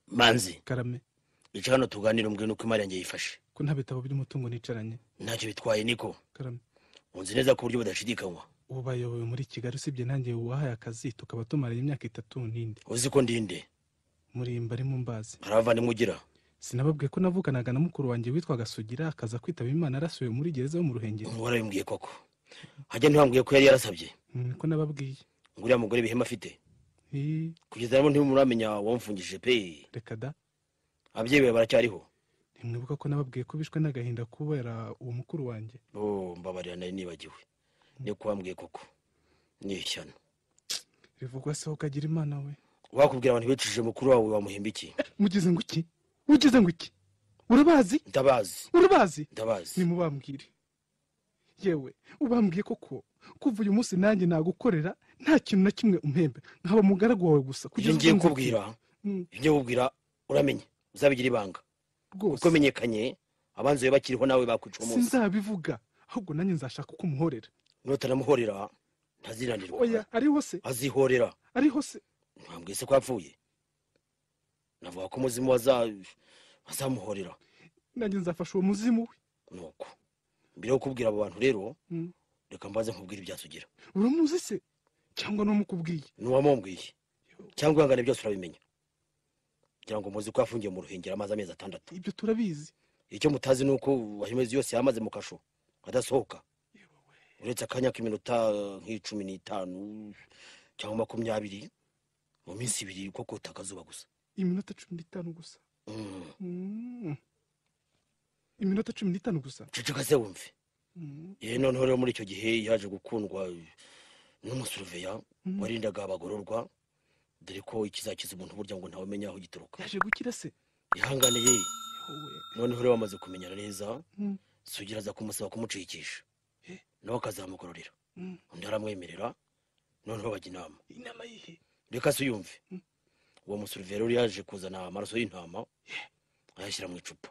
manzi karame ica hano tuganira umbwe nuko imari yanjye yifashe ko nta bitabo by'umutungo nicaranye ntacyo bitwaye niko karame unzi neza ku buryo budashidikanywa ubu bayoboye muri Kigali usibye nanjye wahaye akazi tukaba tumaranye imyaka 3 n'indi uzi ko ndinde murimba ari mu mbazi haravana mugira sinababwiye ko navuganaga na mukuru wanjye witwaga Sugira akaza kwitaba Imana arasuye muri gereza yo mu Ruhengeri warabimbwiye koko hajya ntibambwiye ko yari yarasabye ko nababwiye nguriya mugore bihema afite kugeza nabo ntimuramenya wamfungishije pe reka da ababyeyi baracyariho ntimwibuka ko nababwiye ko bishwe n'agahinda kubera uwo mukuru wanjye mbabarira nari nibagiwe ni kubambwiye koko ni ishyano bivugwa se ukagira Imana we wakubwira abantu bicishije mukuru wawe wamuhimba iki mugize ngo iki ugize ngo iki urabazi ndabazi ni mubambwire yewe ubambwiye koko kuva uyu munsi nanjye nagukorera nta kintu na kimwe umpembe nkaba mugaragu wawe gusa kugeza ngiye kubwira ibyo ubwira uramenye uzabigira ibanga uko menyekanye abanze bakiriho nawe bakwica umunsi sinzabivuga ahubwo nanjye nzashaka uko umuhorera nutanamuhorera ntaziranirwa oya ariho se azihorera ariho se ntambwiye se ko yapfuye navuga ko umuzimu wazamuhorera nanjye nzafasha uwo muzimu we nuko mbere yo kubwira abo bantu rero reka mbaze nkubwira ibyasugira uramuzi se cyangwa n'umukubwiye n'uwamumbwiye cyangwa ihangane byose urabimenya kugira ngo muzi ko yafungiye mu Ruhengeri amaze amezi 6 ibyo turabizi icyo mutazi nuko wahimezi yose yamaze mu kasho adasohoka uretse akanya k'iminota nk'15 cyangwa 20 mu minsi 2 koko takazuba gusa iminota 15 gusa iminota 15 gusa ceceka se wumve noneho rero muri icyo gihe yaje gukundwa n'umusuruveya warindaga abagororwa dore ko ikizakiza umuntu burya ngo ntawe umenya aho gituruka. yaje gukira se? Ihanganiye Wowe. noneho rero bamaze kumenyana neza Sugira aza kumusaba kumucikisha nawe akazamugororera undi aramwemerera noneho bajya inama. Inama yihe? Reka se uyumve. Uwo musuruveya rero yaje kuzana amaraso y'intama ayashyira mu icupa.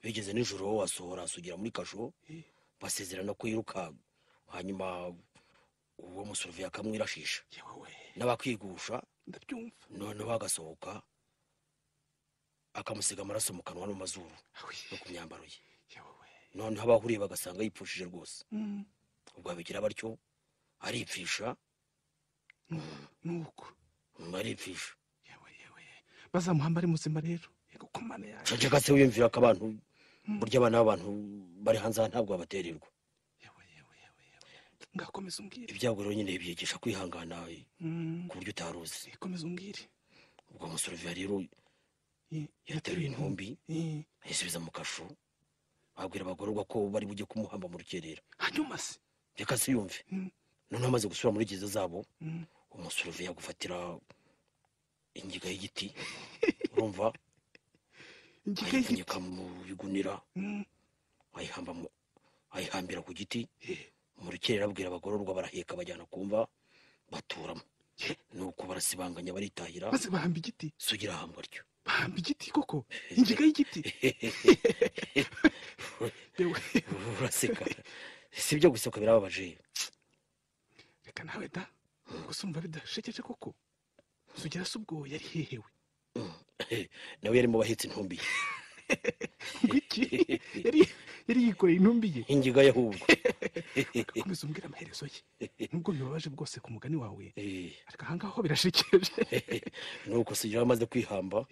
Bigeze nijoro asohora Sugira muri kasho basezerana ko yiruka hanyuma uwo musuruveya akamwirashisha n'abakwigusha ndabyumva noneho agasohoka akamusiga amaraso mu kanwa no mu mazuru no ku myambaro ye. Noneho abahuriye bagasanga yipfushije rwose. Ubwo abigira batyo aripfisha nuko aripfisha bazamuhamba ari muzima rero. Yego ko mana yaje. caceka se wiyumvira ko abantu burya abana b'abantu bari hanze aha ntabwo babatererwa. Ngakomeza umbwire. Ibyago rero nyine byigisha kwihangana ku buryo utaruzi. Komeza umbwire. Ubwo musuruveya rero yateruye intumbi ayisubiza mu kasho abwira abagororwa ko bari bujye kumuhamba mu rukerera. Hanyuma se reka se yumve. Noneho amaze gusubira muri gereza zabo umusuruveya gufatira ingiga y'igiti urumva ayipfunyika mu bigunira ayihambira ku giti mu rukerera abwira abagororwa baraheka bajyana kumva baturamo. Nuko barasibanganya baritahira maze bahamba igiti. Sugira ahambwa ryo. Bahamba igiti koko? Ingiga y'igiti? Uraseka si ibyo gusoka birababaje. Reka nawe da gusa umva bidashekeje koko. Sugira se ubwo yari hehewe? Nawe yari mu bahetse intumbi. Ngwiki yari yikoreye intumbi ye. Ingiga yahubwo. Komeza umbwira amaherezo ye. Nubwo bibabaje bwose ku mugani wawe ariko ahangaho birashekeje. Nuko Sugira amaze kwihamba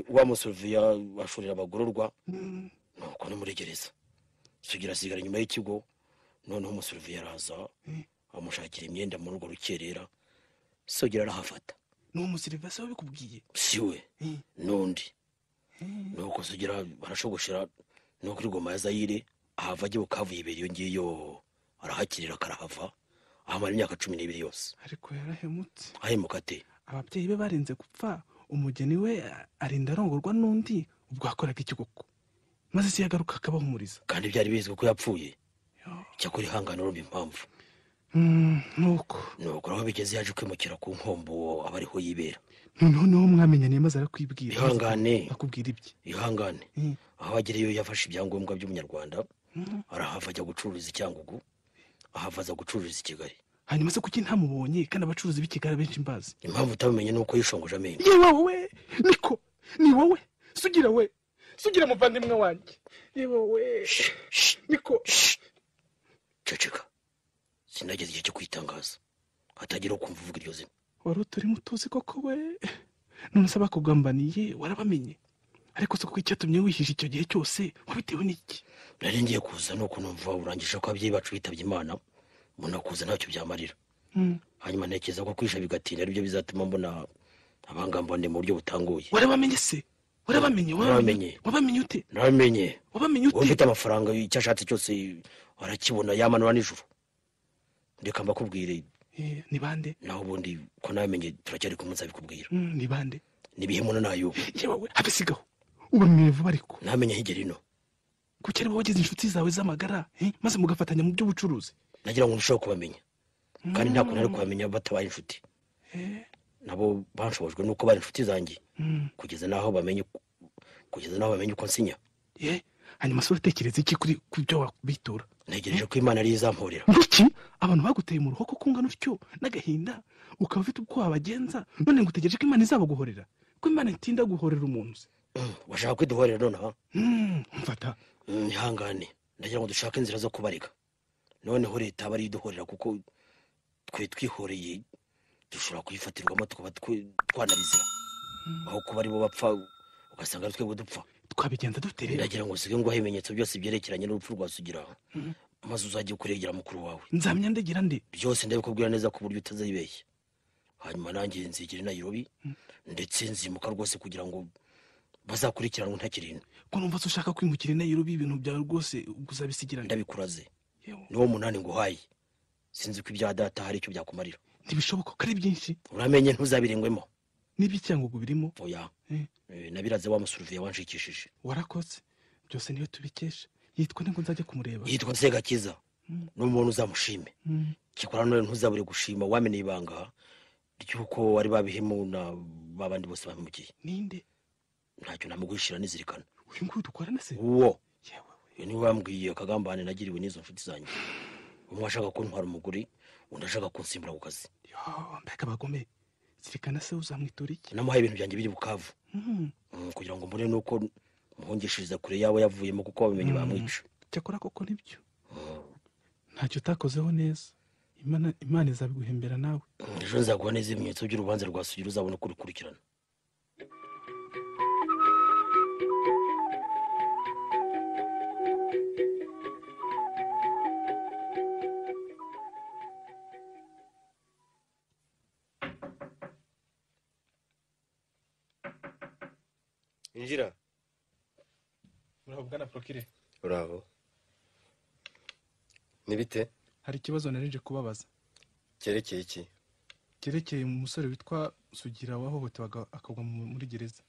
wa musuruveya ashorera abagororwa nuko no muri gereza. Sugira asigara inyuma y'ikigo noneho umusuruveya araza amushakira imyenda muri urwo rukerera. Sugira arahafata. N'uwo musiriva se wabikubwiye? Siwe n'undi. Nuko Sugira barashogoshera no kuri Goma ya Zaire ahava ajya Bukavu yibera iyo ngiyo arahakirira karahava ahamara imyaka 12 yose. Ariko yarahemutse. Ahemuka ate? Ababyeyi be barenze gupfa umugeni we arinda arongorwa n'undi ubwo akoraga ikigoko maze se yagaruka akabahumuriza. Kandi byari bizwi ko yapfuye. Cyakora ihangana urumva impamvu. Nuko aho bigeze yaje kwimukira ku nkombo aba ariho yibera. noneho mwamenyaniye maze arakwibwira. Ihangane akubwira ibye. Ihangane aho agereyo yafashe ibyangombwa by'umunyarwanda arahava ajya gucururiza Icyangugu ahava aza gucururiza i Kigali. Hanyuma se kuki ntamubonye kandi abacuruzi b'i Kigali benshi mbazi? Impamvu utabimenye nuko yishongoje amenyo. Yewe wowe niko ni wowe Sugira we Sugira muvandimwe wanjye. Yewe wowe niko ceceka sinageze igihe cyo kwitangaza hatagira ukumva uvuga iryo zina. Wari utari mutuzi koko we none se bakugambaniye warabamenye ariko se kuko icyatumye wihisha icyo gihe cyose wabitewe n'iki? Nari ngiye kuza nuko numva urangije ko ababyeyi bacu bitabye Imana mbona kuza ntacyo byamarira. Hanyuma ntekereza ko kwisha bigatinda aribyo bizatuma mbona abangambane mu buryo butanguye. Warabamenye se? Warabamenye ute? Naramenye. Wabamenye ute? Ufite amafaranga icyo ashatse cyose arakibona yamanura nijoro. Reka mbakubwire. Ni bande? Naho ubundi ko namenye turacyari ku munsi abikubwira. Ni bande? Ni bihemuna nayo. Yewe abisigaho. Ubamenye vuba ariko. Namenye higerino. Kuki ari wagize inshuti zawe z'amagara maze mugafatanya mu by'ubucuruzi? Nagira ngo nshobora kubamenya. Kandi nta kuntu ari kubamenya batabaye inshuti. Nabo banshobojwe nuko bari inshuti zanjye. Kugeza naho bamenye uko nsinya. Hanyuma se uratekereza iki kuri kubyo wabitura? Ntegereje ko Imana ari izamporera. Ngiki abantu baguteye mu ruhoko kungana utyo n'agahinda ukaba ufite ubwo wabagenza none ngo utegereje ko Imana izabaguhorera ko Imana itinda guhorera umuntu se. Washaka kwiduhorera nonaha? Mfata. Ihangane ndagira ngo dushake inzira zo kubarika. Noneho leta bari iduhorera kuko twe twihoreye dushobora kuyifatirwamo tukaba twanabizira. Aho kuba ari bo bapfa ugasanga ari twebwe dupfa. Twabigenza duterera. Ndagira ngo sige ngo ibimenyetso byose byerekeranye n'urupfu rwa Sugira. Maze uzajye kuregera mukuru wawe. Nzamenya ndagira nde? Byose ndabikubwira neza ku buryo utazibeshya. Hanyuma nanjye nzigire Nairobi ndetse nzimuka rwose kugira ngo bazakurikiranwe ntakirinda. Ko numva ushaka kwimukira Nairobi ibintu byawe rwose uzabisigira. Ndabikuraze. Niwo munani nguhaye. sinzi ko ibya data hari icyo byakumarira. ntibishoboka ko ari byinshi. Uramenye ntuzabirengwemo. N'iby'icyangugu birimo. Oya. Nabiraze wa musuruviye wanshikishije. Warakoze. Byose niyo tubikesha. Yitwa ngo nzajya kumureba. Yitwa Segakiza. N'umuntu uzamushime. Kikora none ntuzabure gushima wamenye ibanga ryuko wari babihemu na babandi bose bamugiye. Ninde? Ntacyo namugwishira nizirikana. Uyu nguyu dukorana se? Uwo. Yewe. Ni wambwiye akagambane nagiriwe n'izo mfuti zanyu. Umwe ashaka ko ntwara umuguri, undi ashaka kunsimbura ku kazi. Yo, mbega bagome. Zirikana se uzamwitura iki? Namuhaye ibintu byanjye biri Bukavu. Kugira ngo mbone nuko muhungishiriza kure yawe yavuyemo kuko babimenye bamwica. Cyakora koko nibyo. Ntacyo utakozeho neza. Imana izabiguhembera nawe. Ejo nzaguha neza ibimenyetso by'urubanza rwa Sugira uzabona ko rukurikirana. Injira. Muraho bwana Prokire. Uraho. Nibite? Hari ikibazo narinje kubabaza. Cyerekeye iki? Cyerekeye umusore witwa Sugira wahohotewaga akagwa muri gereza.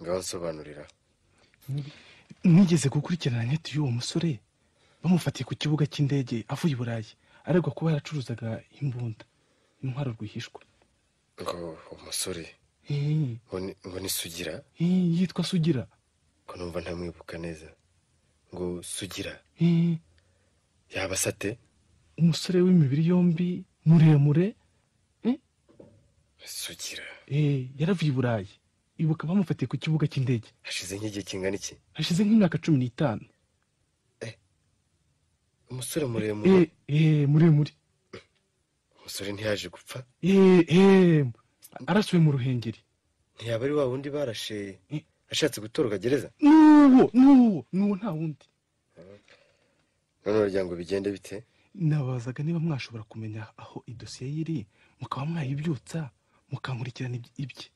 Ngaho nsobanurira. Nigeze gukurikirana net y'uwo musore bamufatiye ku kibuga cy'indege avuye i Burayi aregwa kuba yaracuruzaga imbunda intwaro rwihishwa. Ngo umusore ngo ni Sugira? Yitwa Sugira. Ko numva ntamwibuka neza. Ngo Sugira yaba sate? Umusore w'imibiri yombi muremure. Sugira yaravuye i Burayi. Ibuka bamufatiye ku kibuga cy'indege. Hashize nk'igihe kingana iki? Hashize nk'imyaka 15. Umusore muremure. Muremure. Umusore ntiyaje gupfa? Arasuwe mu Ruhengeri. Ntiyaba ari wa wundi barashe ashatse gutoroka gereza? Nuwo nta wundi. None urya ngo bigende bite? Nabazaga niba mwashobora kumenya aho idosiye yiri mukaba mwayibyutsa mukankurikirana ibye.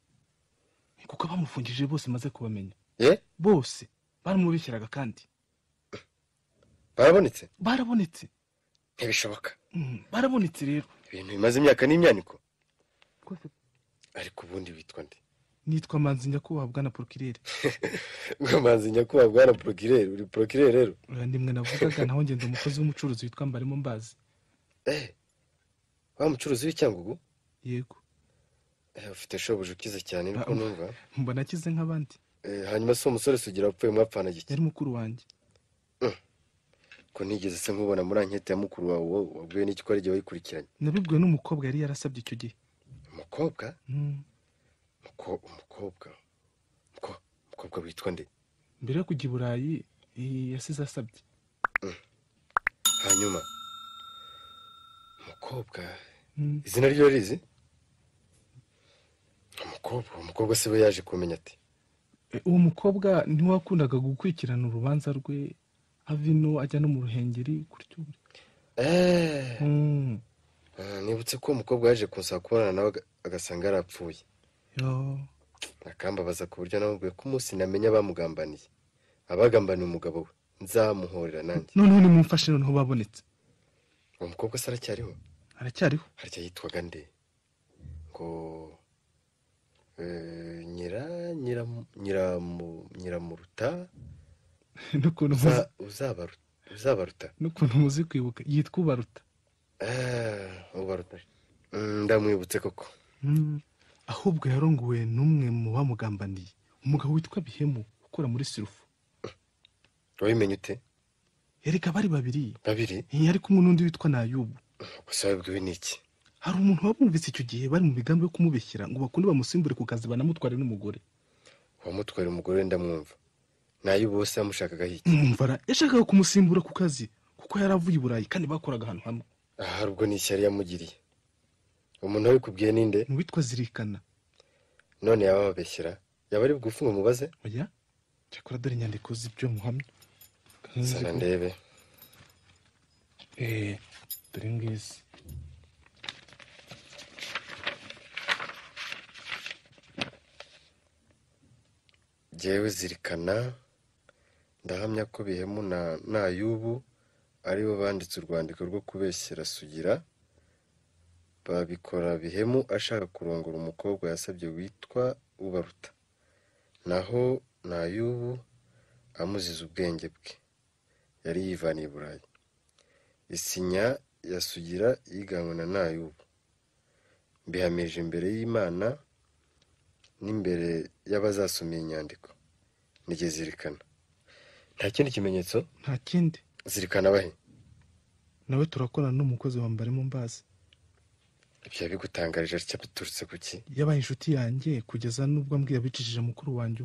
Kuko bamufungije bose maze kubamenya. Bose baramubishyiraga kandi. Barabonetse? Barabonetse. Ntibishoboka. Barabonetse rero. Ibintu bimaze imyaka n'imyaniko. Ariko ubundi witwa nde? Nitwa Manzi Nyakubahwa bwana Prokirere. Ngo Manzi Nyakubahwa bwana Prokirere, uri Prokirere rero? Ndimwe navugaga naho ngende umukozi w'umucuruzi witwa Mbarimo Mbazi. Wa mucuruzi w'icyangugu? Yego. Ufite shobuja ukize cyane niko numva. Mbona akize nk'abandi. Hanyuma se umusore Sugira wapfuye mwapfana giki? Yari mukuru wanjye. Ko nigeze se nkubona muri ankete ya mukuru wawe wabwiwe n'iki ko ari gihe wayikurikiranye? Nabibwiwe n'umukobwa yari yarasabye icyo gihe. Umukobwa? Umukobwa witwa nde? Mbere yo kujya i Burayi yasize asabye. Hanyuma umukobwa izina ryo rizi? Umukobwa se we yaje kumenya ati? Uwo mukobwa ntiwakundaga gukurikirana urubanza rwe avino ajya no mu Ruhengeri kuryo. Nibutse ko umukobwa yaje kunsaba kubonana nawe agasanga yarapfuye. Akambabaza ku buryo namubwiye ko umunsi namenya bamugambaniye abagambaniye umugabo we nzamuhorera nanjye. Noneho nimumfashe noneho babonetse. Uwo mukobwa se aracyariho? Aracyariho. Harya yitwaga nde? Ngo nyiramuruta n'ukuntu uzabaruta n'ukuntu muzi kwibuka yitwa Ubaruta. Ubaruta ndamwibutse koko. Ahubwo yarongowe n'umwe mu bamugambaniye umugabo witwa Bihemu ukora muri Sirufu. Wabimenye ute? Yereka bari babiri. Babiri? Yari kumwe n'undi witwa Nayubu. Gusa wabwiwe n'iki? Hari umuntu wabumvise icyo gihe bari mu bigambo yo kumubeshyira ngo bakunde bamusimbure ku kazi banamutware n'umugore. Wamutware umugore ndamwumva. Nayubu bose yamushakaga iki? Mvara yashakaga kumusimbura ku kazi kuko yaravuye i Burayi kandi bakoraga ahantu hamwe. Hari ubwo n'ishyari yamugiriye. Umuntu wabikubwiye ninde? Witwa Zirikana. None yababeshyira yaba ari bwufunga mubaze? Oya. Cyakora dore inyandiko z'ibyo muhamya. Sana ndebe. Dore ngizi. Jewe Zirikana ndahamya ko Bihemu na Nayubu aribo banditse urwandiko rwo kubeshyera Sugira, babikora Bihemu ashaka kurongora umukobwa yasabye witwa Ubaruta, naho Nayubu amuziza ubwenge bwe, yari yivaniye i Burayi. Isinya ya Sugira yiganywe na Nayubu, mbihamirije imbere y'Imana n'imbere y'abazasomera inyandiko. Nige zirikana. Nta kindi kimenyetso? Nta kindi. Zirikana bahe? Nawe turakorana n'umukozi wa Mbarimo Mbazi. Ibyo bigutangarije atya biturutse kuki? Yabaye inshuti yanjye kugeza nubwo ambwiye abicishije mukuru wanjye.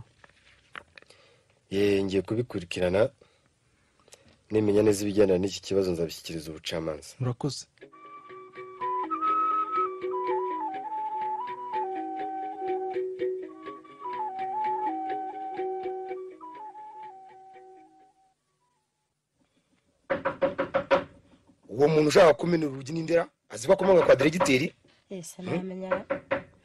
Ngiye kubikurikirana, nimenya neza ibijyana n'iki kibazo nzabishyikiriza ubucamanza. Murakoze. Uwo muntu ushaka kumena urugi n'indera aziba komanga kwa diregiteri? Ese namenya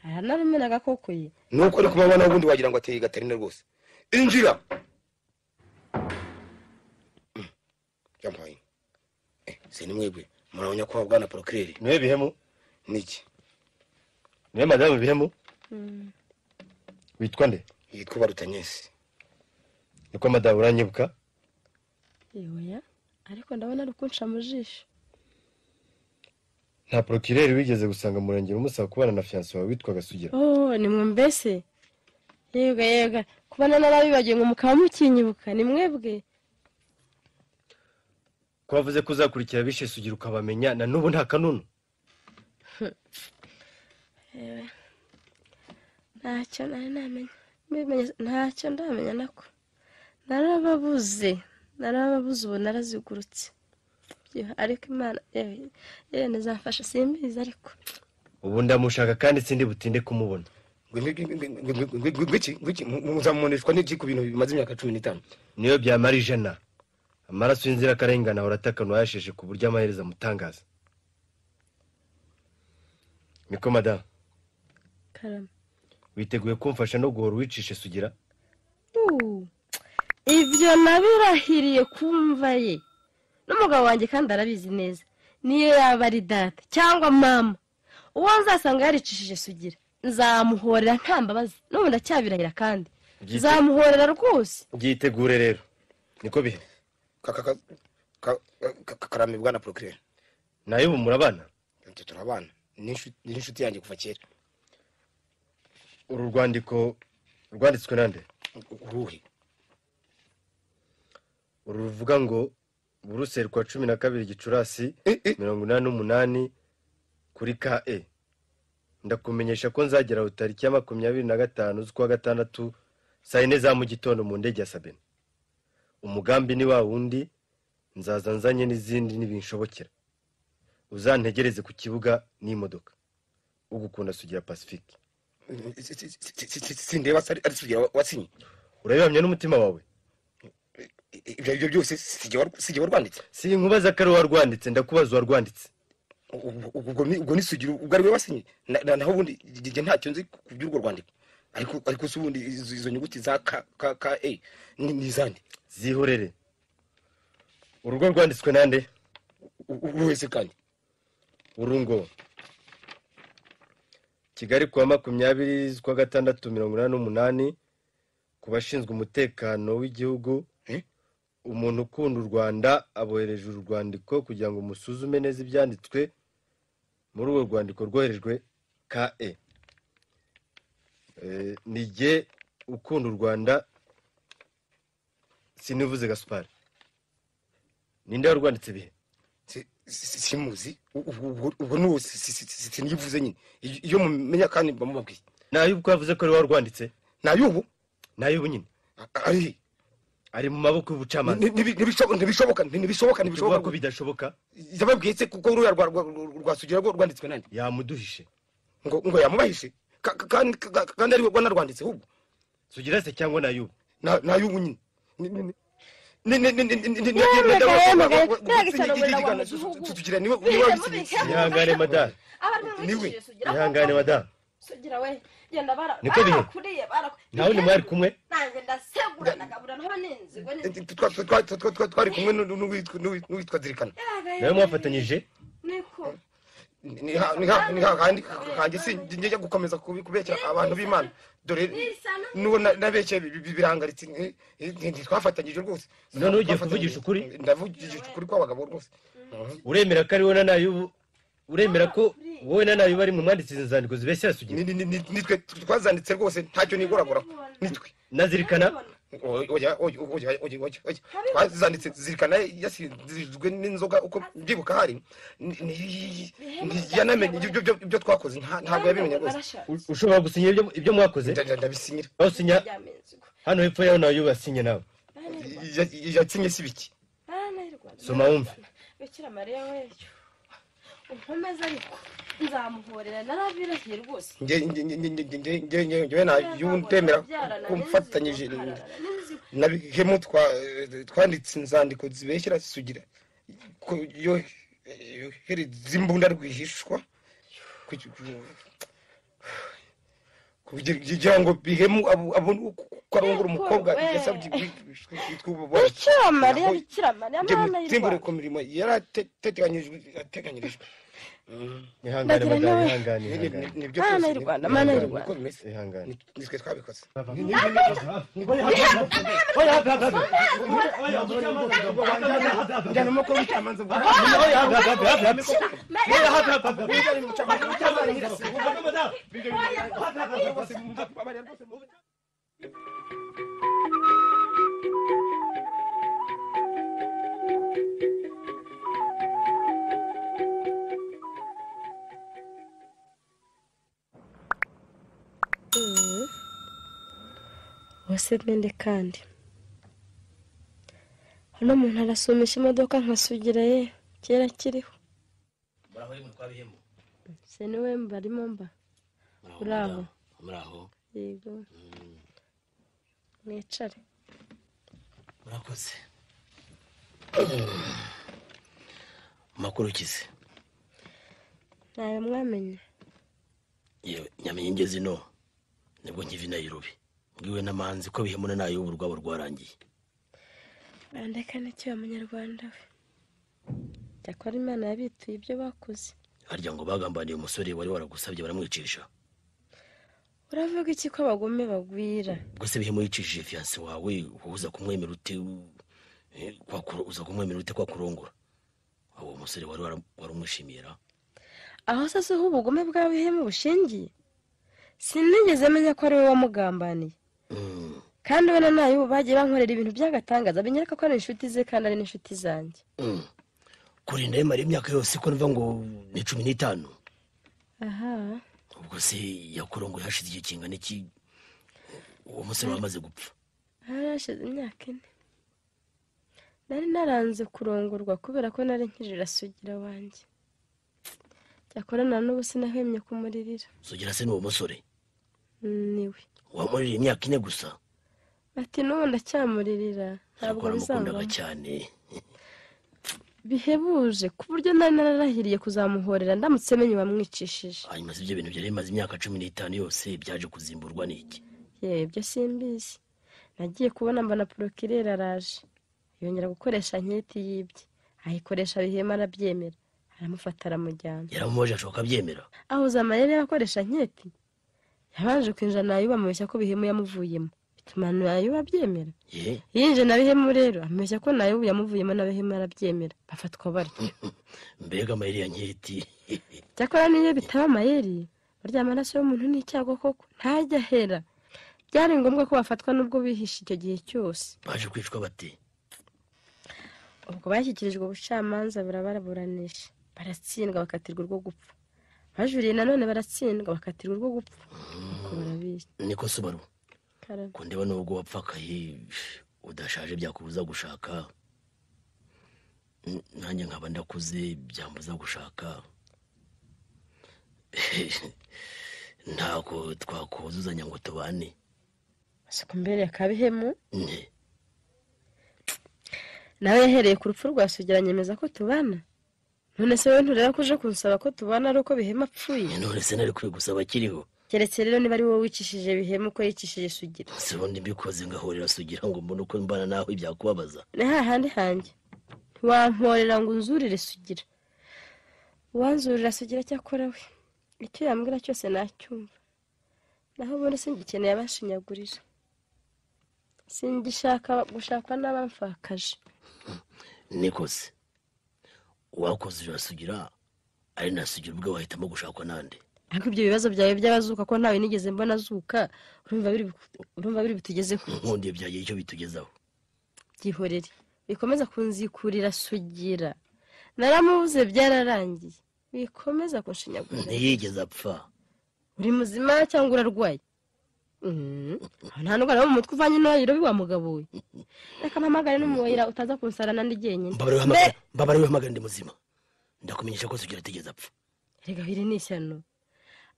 aranarumenaga koko ye. Nuko ari kumanywa n'ubundi wagira ngo ateye Gatarina rwose. Injira. Yampaye. Se ni mwebwe murabona ko bwana procureur. Niwe Bihemu? Niki? Niwe madame Bihemu? Witwa nde? Yitwa Barutanyesi. Niko madame uranyibuka? Yoya, ariko ndabona ari kunca mu jisho. Nta procureur wigeze gusanga murengera umusaba kubana na fiancé wawe witwaga Sugira? Oh, ni mwe mbese. Yega kubana narabibagiye ngo mukaba mukinyibuka ni mwebwe. Ko wavuze ko uzakurikira bishe Sugira ukabamenya na nubu nta kanunu? Ntacyo namenya. Ntacyo ndamenya nako. Narababuze ubu narazigurutse. Ariko Imana nezafasha simbizi ariko. Ubu ndamushaka kandi sindi butinde kumubona. Ngwiki muzamunishwa n'iki ku bintu bimaze imyaka 15. Niyo byamara ijana. Amaraso y'inzira karengana horatakano yasheshe ku buryo amahereza mutangaza. Niko madame. Karama. Witeguye kumfasha no guhora wicishe Sugira? Ibyo nabirahiriye kumva ye. N'umugabo wanjye kandi arabizi neza. Niyo yaba ari data cyangwa mama. Uwo nzasanga yaricishije Sugira, nzamuhorera nta mbabazi. N'ubu ndacyabirahira kandi. Nzamuhorera rwose. Byitegure rero. Niko bihe. Karame bwana procureur. Nayo murabana? Turabana. Ni inshuti yanjye kuva kera. Uru rwandiko rwanditswe nande? Uruhe? Uru ruvuga ngo Buruseli kwa 12 Gicurasi 88 kuri KE. Ndakumenyesha ko nzagera utariki ya 25 z'ukwa gatandatu saa 4 za mu gitondo mu ndege ya Sabine. Umugambi ni wa wundi, nzaza nzanye n'izindi nibinshobokera. Uzantegereze ku kibuga n'imodoka. Ugukunda Sugira Pacifique. Sindeba ari Sugira wasinye. Urabihamya n'umutima wawe? Ibyo byose sijye warwanditse. Si nkubaza kare warwanditse, ndakubaza warwanditse. Ubwo ni Sugira ubwo ari we wasinye. Naho ubundi nge ntacyo nzi ku by'urwo rwandiko. Ariko subundi izo nyuguti za KA ni zandi. Zihorere. Urugo rwanditswe nande? Uwese kandi. Urungo. Kigali kwa 20 z'ukwa gatandatu 88 kubashinzwe umutekano w'igihugu. Umuntu ukunda u Rwanda abohereje urwandiko kugira ngo musuzume neza ibyanditswe muri urwo rwandiko rwoherejwe KE. Nige ukunda u Rwanda sinivuze Gaspard. Ninde warwanditse bihe? Simuzi. Ubwo no sinivuze nyine. Iyo mumenya kandi bamubabwiye. Nayubu yavuze ko ari warwanditse. Nayubu nyine. Ari mu maboko y'ubucamanza. Ntibishoboka ko bidashoboka. Yababwiye se kuko ruya rwasugira rwo rwanditswe nande? Yamuduhishe. Ngo yamubahishe. Kandi ari we rwanditse ahubwo. Sugira se cyangwa Nayubu? Nayubu nyine. Ihangane madame. Sugira we. genda Niko bihe. barakuriye Nawe ni mwari kumwe? nanjye ndasegura ndagabura ntaho ninzigwe twari kumwe n'uwitwa Zirikana. Nawe mwafatanyije? niko ni hahandi kanjye si njya gukomeza kubekera abantu b'Imana dore n'uwo nabekeye birangaritse ntitwafatanyije rwose. None ugiye kuvugisha ukuri? Ndavugisha ukuri kw'abagabo rwose. Uremera ko ari wowe na Nayubu? Uremera ko wowe na Nayubu ari mu mwanditsi inzandiko zibeshyira Sugira? Nitwe twazanditse rwose ntacyo nigoragora nitwe. Na Zirikana? Oya twazanditse Zirikana yasinzijwe n'inzoga uko byibuka hari yanamenye ibyo twakoze ntabwo yabimenye rwose. Ushobora gusinya ibyo mwakoze? Ndabisinyira. Aho sinya hano hepfo yaho Nayubu yasinye nawe? yasinye si biki? Soma wumve. Bikira Mariya weyo unkomeza ariko nzamuhorera narabirahiye rwose. Ngewe nayuntemera kumfatanyije na Bihemu twanditse inzandiko zibeshyira Sugira ko yohereza imbunda rwihishwa kugira ngo Bihemu abone uko arongora umukobwa yasabye Bikira Mariya mana y'Imana ku mirimo yarateganyirijwe. Ihangane madame, ihangane. Mana y'u Rwanda, mana y'u Rwanda. Ihangane. Nitwe twabikoze. wose nende kandi hano umuntu arasumisha imodoka nka Sugira ye kera kiriho. Muraho yemwe twabihemo. Se niwe mbarimo mba. Muraho. Muraho. Yego. Mwicare. Murakoze. Makuru kize. Nawe mwamenye. Yewe nyamenye ngeze no. Nibwo nkivi Nairobi. Mbwiwe namanzi ko Bihemu na Nayubu urwabo rwarangiye. Bandeka n'icyo abanyarwanda we. Cyakora Imana yabituye ibyo bakoze. Harya ngo bagambaniye umusore wari waragusabye baramwicisha. Uravuga iki ko abagome bagwira? Ubwo se Bihemu yicishije fiance wawe uza kumwemera ute uza kumwemera ute kwa kurongora? Abo umusore wari warumwishimira. Aho sase ho ubugome bwa Bihemu bushingiye. Sinigeze menya ko ari we wamugambaniye. Kandi we na Nayubu bagiye bankorera ibintu by'agatangaza binyereka ko ari inshuti ze kandi ari n'inshuti zanjye. Kurinda yemara imyaka yose ko nva ngo ni 15. Aha. Ubwo se yakurongo yashize igihe kingana iki uwo musore wamaze gupfa? Harashize imyaka 4. Nari naranze kurongorwa kubera ko nari nkirira Sugira wanjye. Cyakora na n'ubu sinahemye kumuririra. Sugira se n'uwo musore? Niwe. Wamuririye imyaka 4 gusa? Ati n'ubu ndacyamuririra. Ntabwo bizanga cyane. Bihebuje ku buryo nari nararahiriye kuzamuhorera ndamutse menye wamwicishije. Hanyuma ibyo bintu byari bimaze imyaka 15 yose byaje kuzimburwa n'iki? Ibyo simbizi. Nagiye kubona mbona procureur araje. Yongera gukoresha nketi yibye. Ayikoresha Bihemu arabyemera. Aramufata aramujyana. Yaramumoje ashoka byemera. Aho zamayere yakoresha nketi. Yabanje kwinjira Nayubu amubeshya ko Bihemu yamuvuyemo. Bituma Nayubu abyemera. Yinje na Bihemu rero amubeshya ko Nayubu yamuvuyemo na Bihemu arabyemera. Bafatwa baryo. Mbega amayeri ya nketi. Cyakora niyo bitaba amayeri. Barya amaraso y'umuntu n'icyago koko ntajya hera. Byari ngombwa ko bafatwa nubwo bihishe icyo gihe cyose. Baje kwicwa bate? Ubwo bashyikirijwe ubucamanza burabaranisha. Baratsindwa bakatirwa urwo gupfa. Bajuriye nanone baratsindwa bakatirwa urwo gupfa. Niko Subaru. Ko ndeba nubwo wapfakaye udashaje byakubuza gushaka. Nanjye nkaba ndakuze byambuza gushaka. Ntako twakuzuzanya ngo tubane. Asiko mbere yakabihemu? Nawe yahereye ku rupfu rwa Sugira nyemeza ko tubana. None se we nturera kuje kunsaba ko tubana ari uko Bihemu apfuye? None se nari kwigusaba kiriho. keretse rero niba ari wowe wicishije bihemu uko yicishije Sugira. se ubundi mbikoze ngahorera Sugira ngo mbone uko mbana naho ibyakubabaza. Ni hahandi hanjye wamporera ngo unzurire Sugira. Wanzurira Sugira cyakora we icyo yambwira cyose nacyumva. Naho ubundi singikeneye abashinyagurira. Singishaka gushakwa n'abamfakaje. Nikoze wakoze Sugira ari na Sugira ubwo wahitamo gushakwa nande. Ariko ibyo bibazo byawe by'abazuka ko ntawe nigeze mbona azuka urumva biri bitugezeho. Nkundi byagiye icyo bitugezaho. Gihorere bikomeza kunzikurira Sugira. Naramubuze byararangiye. Bikomeza kunshinyagurira. Ntiyigeze apfa. Uri muzima cyangwa urarwaye? Nta ndwara mu mutwe uvanye n'ayiro biwa mugabo we. Reka mpamagare n'umuwira utaza kunsarana ndi jyenyine. Mbabare hamagara ndi muzima. Ndakumenyesha ko Sugira atigeze apfa. Rega hiri n'ishyano.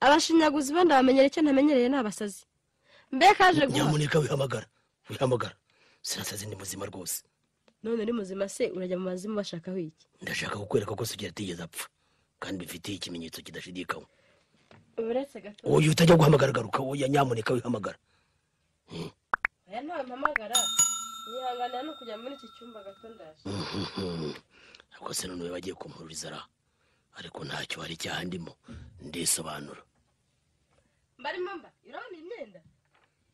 Abashinyaguzi bandi bamenyere icyo ntamenyereye n'abasazi. Mbe kaje guha. Nyamuneka wihamagara. Sinasazi ndi muzima rwose. None uri muzima se urajya mu mazimu bashaka wiki? Ndashaka kukwereka ko Sugira atigeze apfa kandi bifitiye ikimenyetso kidashidikanywa. Uretse gato. Oya utajya guhamagara garuka oya nyamuneka wihamagara. Aya nta mpamagara. Nihanganira no kujya muri iki cyumba gato ndaje. Ariko se none bagiye kumpururiza ra. Ariko ntacyo hari cyandimo ndisobanura. Mbari mamba urabona imyenda?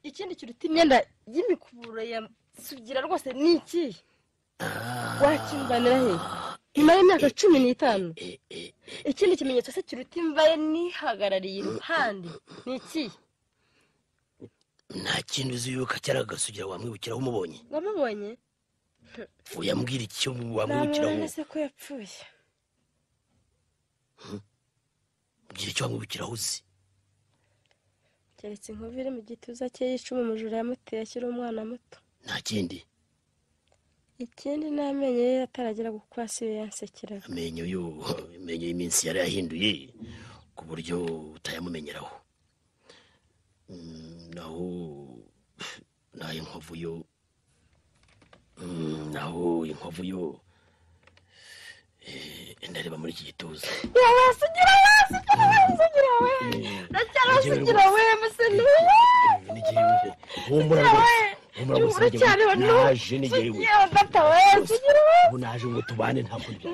Ikindi kiruta imyenda y'imikuburo ya Sugira rwose ni iki? Wakimbanira he? Nyuma y'imyaka 15. Ikindi kimenyetso se kiruta imvaye nihagarariye iruhande ni iki? Nta kintu uziyuka cyaraga Sugira wamwibukiraho umubonye. Wamubonye? Uyambwira icyo wamwibukiraho. Nase ko yapfuye. Mbwira icyo wamwibukiraho uzi. Keretse inkubire mu gituza cye yicuma umujura yamuteye akiri umwana muto. Nta kindi. Ikindi namenye ye ataragera gukwasi yansekera. Amenyo y'iminsi yari yahinduye ku buryo utayamumenyeraho. Naho inkovu yo ndareba muri iki gituza. Sugira we. Sugira we museni. Humura cyane naje nigeye we. Sugira we. Unaje ngo tubane nta kundi.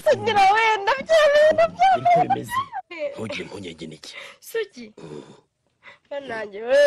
Sugira we ndabyemeye. Niko bimeze. Ntugire impungenge niki. Sugi. Nanjye we.